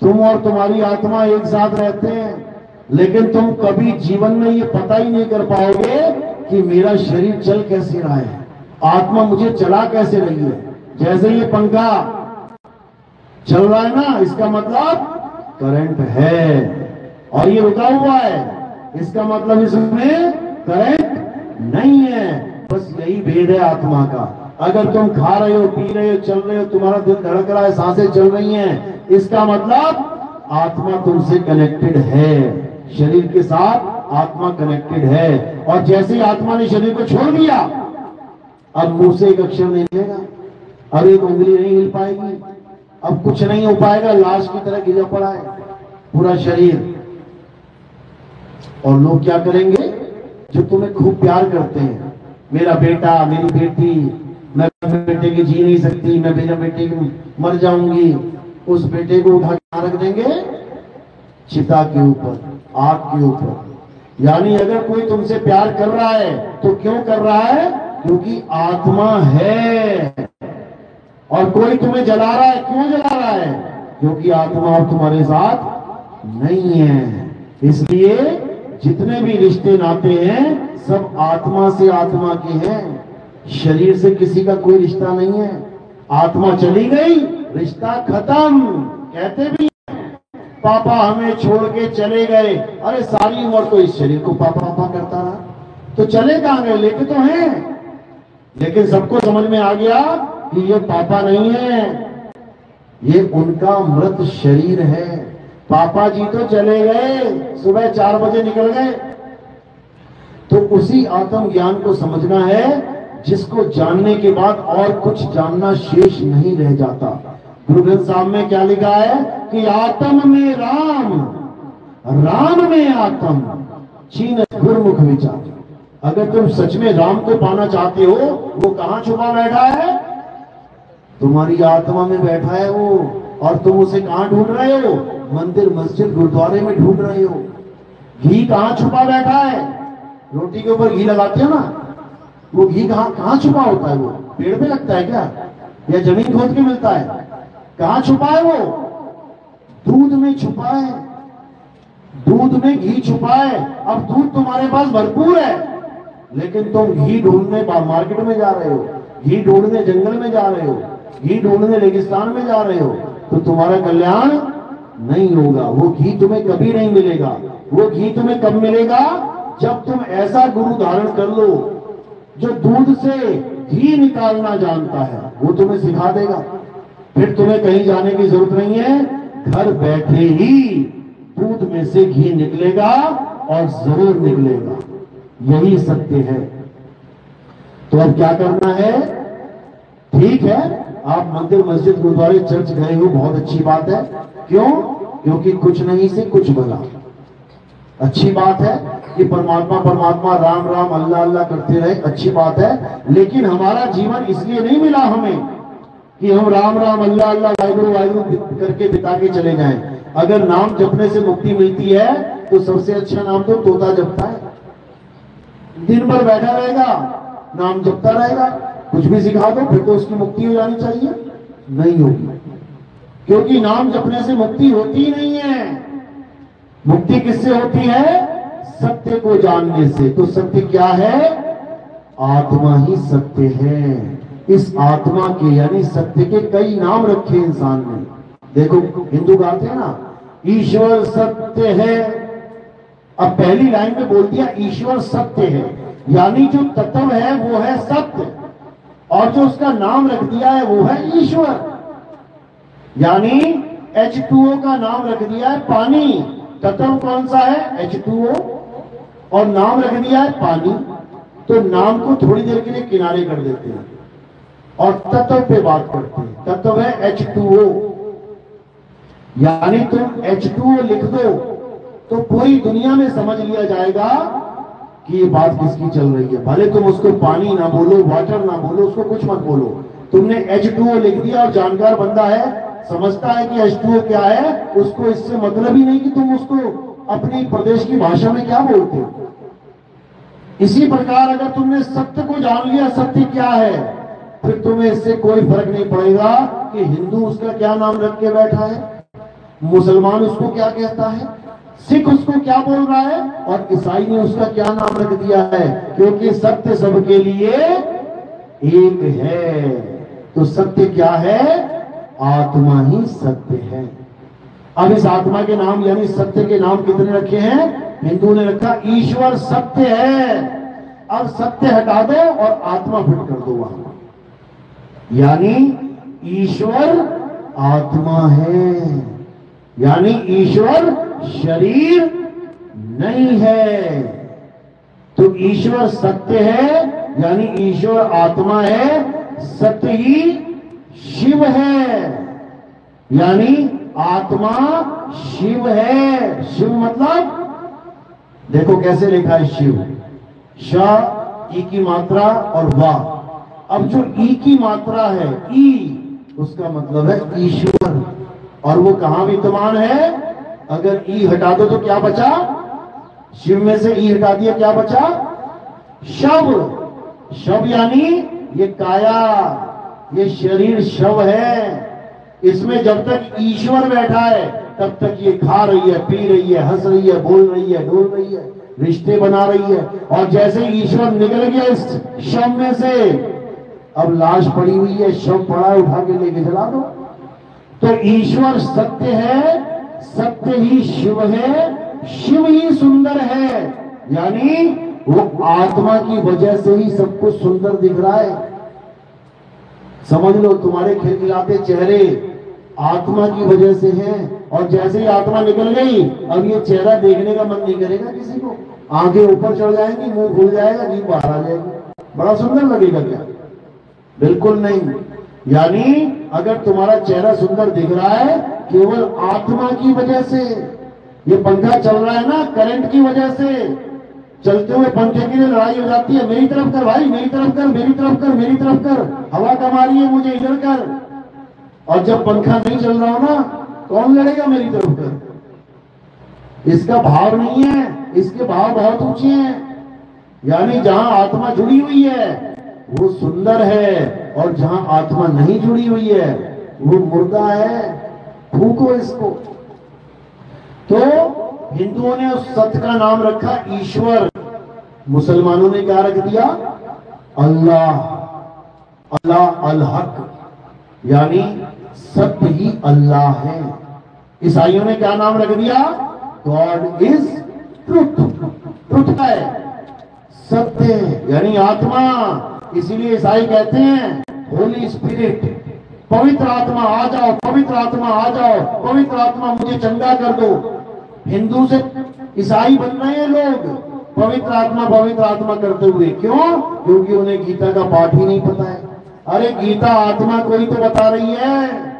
तुम और तुम्हारी आत्मा एक साथ रहते हैं, लेकिन तुम कभी जीवन में ये पता ही नहीं कर पाओगे कि मेरा शरीर चल कैसे रहा है, आत्मा मुझे चला कैसे रही है। जैसे ये पंखा चल रहा है ना, इसका मतलब करंट है, और ये रुका हुआ है, इसका मतलब इसमें करंट नहीं है। बस यही भेद है आत्मा का। अगर तुम खा रहे हो, पी रहे हो, चल रहे हो, तुम्हारा दिल धड़क रहा है, सांसें चल रही हैं, इसका मतलब आत्मा तुमसे कनेक्टेड है, शरीर के साथ आत्मा कनेक्टेड है। और जैसे ही आत्मा ने शरीर को छोड़ दिया, अब मुंह से एक अक्षर नहीं निकलेगा, अब एक उंगली नहीं हिल पाएगी, अब कुछ नहीं हो पाएगा, लाश की तरह गिरा पड़ा है पूरा शरीर। और लोग क्या करेंगे? जो तुम्हें खूब प्यार करते हैं, मेरा बेटा, मेरी बेटी, मैं बेटे की जी नहीं सकती, मैं बिना बेटे की मर जाऊंगी, उस बेटे को उठा के रख देंगे चिता के ऊपर, आग के ऊपर। यानी अगर कोई तुमसे प्यार कर रहा है तो क्यों कर रहा है? क्योंकि आत्मा है। और कोई तुम्हें जला रहा है, क्यों जला रहा है? क्योंकि आत्मा अब तुम्हारे साथ नहीं है। इसलिए जितने भी रिश्ते नाते हैं सब आत्मा से आत्मा के हैं, शरीर से किसी का कोई रिश्ता नहीं है। आत्मा चली गई, रिश्ता खत्म। कहते भी पापा हमें छोड़ के चले गए, अरे सारी उम्र तो इस शरीर को पापा पापा करता रहा, तो चले कहां गए? लेके तो हैं, लेकिन सबको समझ में आ गया कि ये पापा नहीं है, ये उनका मृत शरीर है। पापा जी तो चले गए, सुबह 4 बजे निकल गए। तो उसी आत्म ज्ञान को समझना है जिसको जानने के बाद और कुछ जानना शेष नहीं रह जाता। गुरु ग्रंथ साहब में क्या लिखा है कि आत्म में राम, राम में आत्म, चीन गुरमुख विचार। अगर तुम सच में राम को पाना चाहते हो, वो कहां छुपा बैठा है? तुम्हारी आत्मा में बैठा है वो। और तुम उसे कहां ढूंढ रहे हो? मंदिर, मस्जिद, गुरुद्वारे में ढूंढ रहे हो। घी कहां छुपा बैठा है? रोटी के ऊपर घी लगाते हो ना, वो घी कहां छुपा होता है? वो पेड़ पे लगता है क्या, या जमीन खोद के मिलता है? कहां छुपा है वो? दूध में छुपा है, दूध में घी छुपा है। अब दूध तुम्हारे पास भरपूर है, लेकिन तुम घी ढूंढने मार्केट में जा रहे हो, घी ढूंढने जंगल में जा रहे हो, घी ढूंढने रेगिस्तान में जा रहे हो, तो तुम्हारा कल्याण नहीं होगा। वो घी तुम्हें कभी नहीं मिलेगा। वो घी तुम्हें कब मिलेगा? जब तुम ऐसा गुरु धारण कर लो जो दूध से घी निकालना जानता है, वो तुम्हें सिखा देगा। फिर तुम्हें कहीं जाने की जरूरत नहीं है, घर बैठे ही दूध में से घी निकलेगा और जरूर निकलेगा। यही सत्य है। तो अब क्या करना है? ठीक है, आप मंदिर, मस्जिद, गुरुद्वारे, चर्च गए हो, बहुत अच्छी बात है। क्यों? क्योंकि कुछ नहीं से कुछ बना। अच्छी बात है कि परमात्मा परमात्मा, राम राम, अल्लाह अल्लाह करते रहे, अच्छी बात है। लेकिन हमारा जीवन इसलिए नहीं मिला हमें कि हम राम राम, अल्लाह अल्लाह, वाहिगुरु वाहिगुरु करके बिता के चले जाएं। अगर नाम जपने से मुक्ति मिलती है तो सबसे अच्छा नाम तो तोता जपता है। दिन भर बैठा रहेगा, नाम जपता रहेगा, कुछ भी सिखा दो फिर तो उसकी मुक्ति हो जानी चाहिए, नहीं होगी। क्योंकि नाम जपने से मुक्ति होती ही नहीं है। मुक्ति किससे होती है? सत्य को जानने से। तो सत्य क्या है? आत्मा ही सत्य है। इस आत्मा के यानी सत्य के कई नाम रखे इंसान ने। देखो हिंदू गाते हैं ना, ईश्वर सत्य है। अब पहली लाइन में बोल दिया ईश्वर सत्य है, यानी जो तत्व है वो है सत्य, और जो उसका नाम रख दिया है वो है ईश्वर। यानी H2O का नाम रख दिया है पानी। तत्व कौन सा है? H2O, और नाम रख दिया है पानी। तो नाम को थोड़ी देर के लिए किनारे कर देते हैं और तत्व पे बात करते हैं। तत्व है H2O। यानी तुम H2O लिख दो तो पूरी दुनिया में समझ लिया जाएगा कि ये बात किसकी चल रही है। भले तुम उसको पानी ना बोलो, वाटर ना बोलो, उसको कुछ मत बोलो, तुमने H2O लिख दिया। और जानकार बंदा है, समझता है कि H2O क्या है, उसको इससे मतलब ही नहीं कि तुम उसको अपनी प्रदेश की भाषा में क्या बोलते हो। इसी प्रकार अगर तुमने सत्य को जान लिया, सत्य क्या है, फिर तुम्हें इससे कोई फर्क नहीं पड़ेगा कि हिंदू उसका क्या नाम रख के बैठा है, मुसलमान उसको क्या कहता है, सिख उसको क्या बोल रहा है, और ईसाई ने उसका क्या नाम रख दिया है। क्योंकि सत्य सबके लिए एक है। तो सत्य क्या है? आत्मा ही सत्य है। अब इस आत्मा के नाम यानी सत्य के नाम कितने रखे हैं? हिंदू ने रखा ईश्वर सत्य है। अब सत्य हटा दो और आत्मा फिट कर दो वहां, यानी ईश्वर आत्मा है। यानी ईश्वर शरीर नहीं है। तो ईश्वर सत्य है, यानी ईश्वर आत्मा है, सत्य ही शिव है, यानी आत्मा शिव है। शिव मतलब देखो कैसे लिखा है शिव, श ई की मात्रा और वा। अब जो ई की मात्रा है ई, उसका मतलब है ईश्वर, और वो कहां विद्यमान है? अगर ई हटा दो तो क्या बचा? शिव में से ई हटा दिया, क्या बचा? शव। शव यानी ये काया, ये शरीर शव है। इसमें जब तक ईश्वर बैठा है तब तक ये खा रही है, पी रही है, हंस रही है, बोल रही है, डोल रही है, रिश्ते बना रही है। और जैसे ईश्वर निकल गया इस शव में से, अब लाश पड़ी हुई है, शव पड़ा है, उठा के लेके चला दो। तो ईश्वर सत्य है, सत्य ही शिव है, शिव ही सुंदर है, यानी वो आत्मा की वजह से ही सब कुछ सुंदर दिख रहा है। समझ लो, तुम्हारे खिलखिलाते चेहरे आत्मा की वजह से हैं, और जैसे ही आत्मा निकल गई अब ये चेहरा देखने का मन नहीं करेगा किसी को। आंखें ऊपर चढ़ जाएंगी, मुंह खुल जाएगा, नींद बाहर आ जाएगी, बड़ा सुंदर लगेगा क्या? बिल्कुल नहीं। यानी अगर तुम्हारा चेहरा सुंदर दिख रहा है केवल आत्मा की वजह से। ये पंखा चल रहा है ना करंट की वजह से, चलते हुए पंखे के लिए लड़ाई हो जाती है, मेरी तरफ कर भाई, मेरी तरफ कर, मेरी तरफ कर, मेरी तरफ कर, हवा कम आ रही है मुझे, इधर कर। और जब पंखा नहीं चल रहा हो ना, कौन लड़ेगा मेरी तरफ कर? इसका भाव नहीं है, इसके भाव बहुत ऊंचे हैं। यानी जहां आत्मा जुड़ी हुई है वो सुंदर है, और जहां आत्मा नहीं जुड़ी हुई है वो मुर्दा है। फूको इसको। तो हिंदुओं ने उस सत्य का नाम रखा ईश्वर, मुसलमानों ने क्या रख दिया? अल्लाह। अल्लाह अल हक, यानी सत्य ही अल्लाह है। ईसाइयों ने क्या नाम रख दिया? God is truth. ट्रुथ का है सत्य, यानी आत्मा। इसीलिए ईसाई कहते हैं होली स्पिरिट, पवित्र आत्मा आ जाओ, पवित्र आत्मा आ जाओ, पवित्र आत्मा मुझे चंगा कर दो। हिंदू से ईसाई बन रहे हैं लोग पवित्र आत्मा करते हुए। क्यों? क्योंकि उन्हें गीता का पाठ ही नहीं पता है। अरे गीता आत्मा को ही तो बता रही है।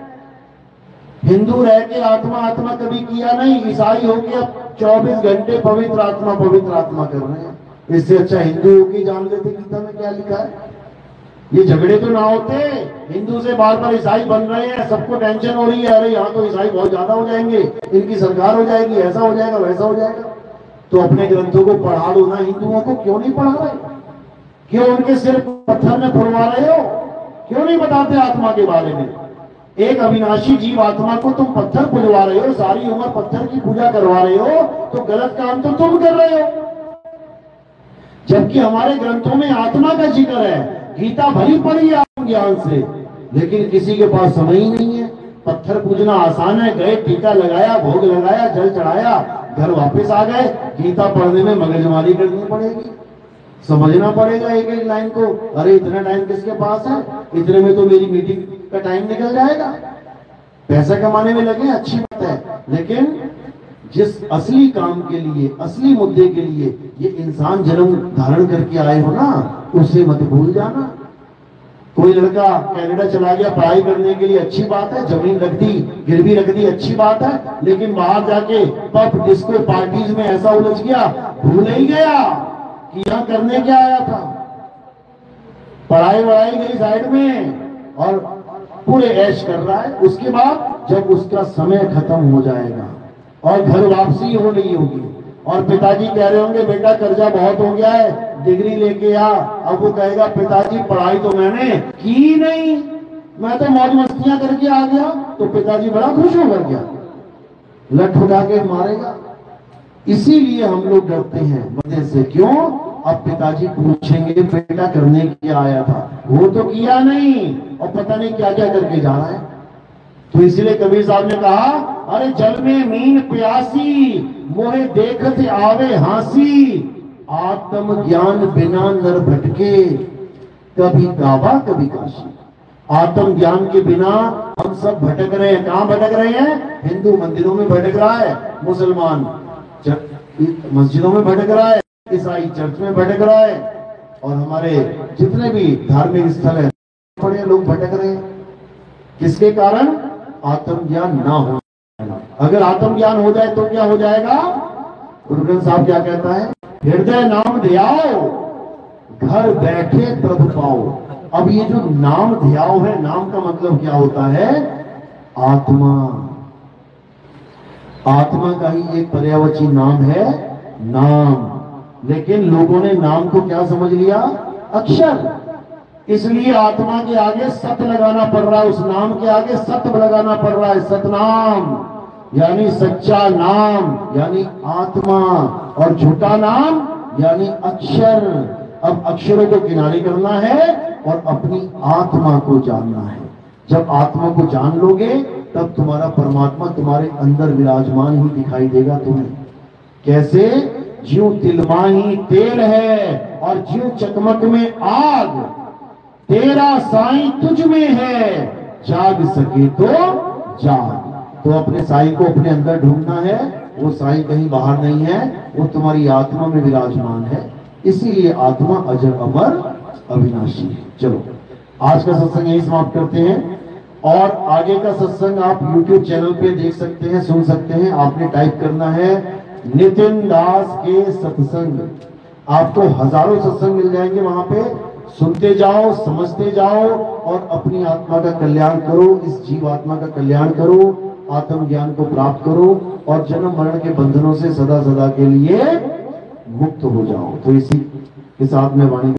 हिंदू रह के आत्मा कभी किया नहीं, ईसाई होके अब 24 घंटे पवित्र आत्मा कर रहे हैं। इससे अच्छा हिंदू होके जान लेते गीता में क्या लिखा है। ये झगड़े तो ना होते, हिंदू से बार बार ईसाई बन रहे हैं, सबको टेंशन हो रही है, अरे यहाँ तो ईसाई बहुत ज्यादा हो जाएंगे, इनकी सरकार हो जाएगी, ऐसा हो जाएगा, वैसा हो जाएगा। तो अपने ग्रंथों को पढ़ा दो ना हिंदुओं को। क्यों नहीं पढ़ा रहे? क्यों उनके सिर पत्थर में फुलवा रहे हो? क्यों नहीं बताते आत्मा के बारे में? एक अविनाशी जीव आत्मा को तुम पत्थर पुजवा रहे हो, सारी उम्र पत्थर की पूजा करवा रहे हो, तो गलत काम तो तुम कर रहे हो। जबकि हमारे ग्रंथों में आत्मा का जिक्र है। गीता भली पड़ी है ज्ञान से, लेकिन किसी के पास समय ही नहीं है। पत्थर पूजना आसान है, गए टीका लगाया, भोग लगाया, जल चढ़ाया, घर वापस आ गए। गीता पढ़ने में मगजमारी करनी पड़ेगी, समझना पड़ेगा एक एक लाइन को। अरे इतना टाइम किसके पास है? इतने में तो मेरी मीटिंग का टाइम निकल जाएगा। पैसा कमाने में लगे अच्छी बात है, लेकिन जिस असली काम के लिए, असली मुद्दे के लिए ये इंसान जन्म धारण करके आए हो ना, उसे मत भूल जाना। कोई लड़का कनाडा चला गया पढ़ाई करने के लिए, अच्छी बात है, जमीन रख दी, गिरवी रख दी, अच्छी बात है, लेकिन बाहर जाके पब डिस्को पार्टीज में ऐसा उलझ गया, भूल ही गया कि यहाँ करने क्या आया था। पढ़ाई वढ़ाई गई साइड में और पूरे ऐश कर रहा है। उसके बाद जब उसका समय खत्म हो जाएगा और घर वापसी हो रही होगी और पिताजी कह रहे होंगे बेटा कर्जा बहुत हो गया है, डिग्री लेके आ। अब वो कहेगा पिताजी पढ़ाई तो मैंने की नहीं, मैं तो मौज मस्तियां करके आ गया। तो पिताजी बड़ा खुश होकर गया, लठ उठा के मारेगा। इसीलिए हम लोग डरते हैं बंदे से। क्यों? अब पिताजी पूछेंगे बेटा करने क्या आया था, वो तो किया नहीं और पता नहीं क्या क्या करके जा रहा है। तो इसलिए कबीर साहब ने कहा, अरे जल में मीन प्यासी, मोहे देखत आवे हासी, आत्म ज्ञान बिना नर भटके, कभी काबा कभी काशी। आत्म ज्ञान के बिना हम सब भटक रहे हैं। कहां भटक रहे हैं? हिंदू मंदिरों में भटक रहा है, मुसलमान मस्जिदों में भटक रहा है, ईसाई चर्च में भटक रहा है, और हमारे जितने भी धार्मिक स्थल है बड़े लोग भटक रहे हैं। किसके कारण? आत्मज्ञान ना हो। अगर आत्मज्ञान हो जाए तो क्या हो जाएगा? गुरु ग्रंथ साहब क्या कहता है? हृदय नाम ध्याओ, घर बैठे प्रभु पाओ। अब ये जो नाम ध्याओ है, नाम का मतलब क्या होता है? आत्मा। आत्मा का ही एक पर्यायवाची नाम है नाम। लेकिन लोगों ने नाम को क्या समझ लिया? अक्षर। इसलिए आत्मा के आगे सत लगाना पड़ रहा है, उस नाम के आगे सत्य लगाना पड़ रहा है। सतनाम यानी सच्चा नाम यानी आत्मा, और झूठा नाम यानी अक्षर। अब अक्षरों को किनारे करना है और अपनी आत्मा को जानना है। जब आत्मा को जान लोगे तब तुम्हारा परमात्मा तुम्हारे अंदर विराजमान ही दिखाई देगा तुम्हें। कैसे? ज्यों तिलमाही तेल है और ज्यों चकमक में आग, तेरा साईं तुझ में है, जाग सके तो जाग। तो अपने साईं को अपने अंदर ढूंढना है। वो साईं कहीं बाहर नहीं है, वो तुम्हारी आत्मा में विराजमान है। इसीलिए आत्मा अजर अमर अविनाशी है। चलो आज का सत्संग यही समाप्त करते हैं, और आगे का सत्संग आप YouTube चैनल पे देख सकते हैं, सुन सकते हैं। आपने टाइप करना है नितिन दास के सत्संग, आपको हजारों सत्संग मिल जाएंगे वहां पे। सुनते जाओ, समझते जाओ, और अपनी आत्मा का कल्याण करो, इस जीव आत्मा का कल्याण करो, आत्मज्ञान को प्राप्त करो, और जन्म मरण के बंधनों से सदा सदा के लिए मुक्त हो जाओ। तो इसी के साथ में वाणी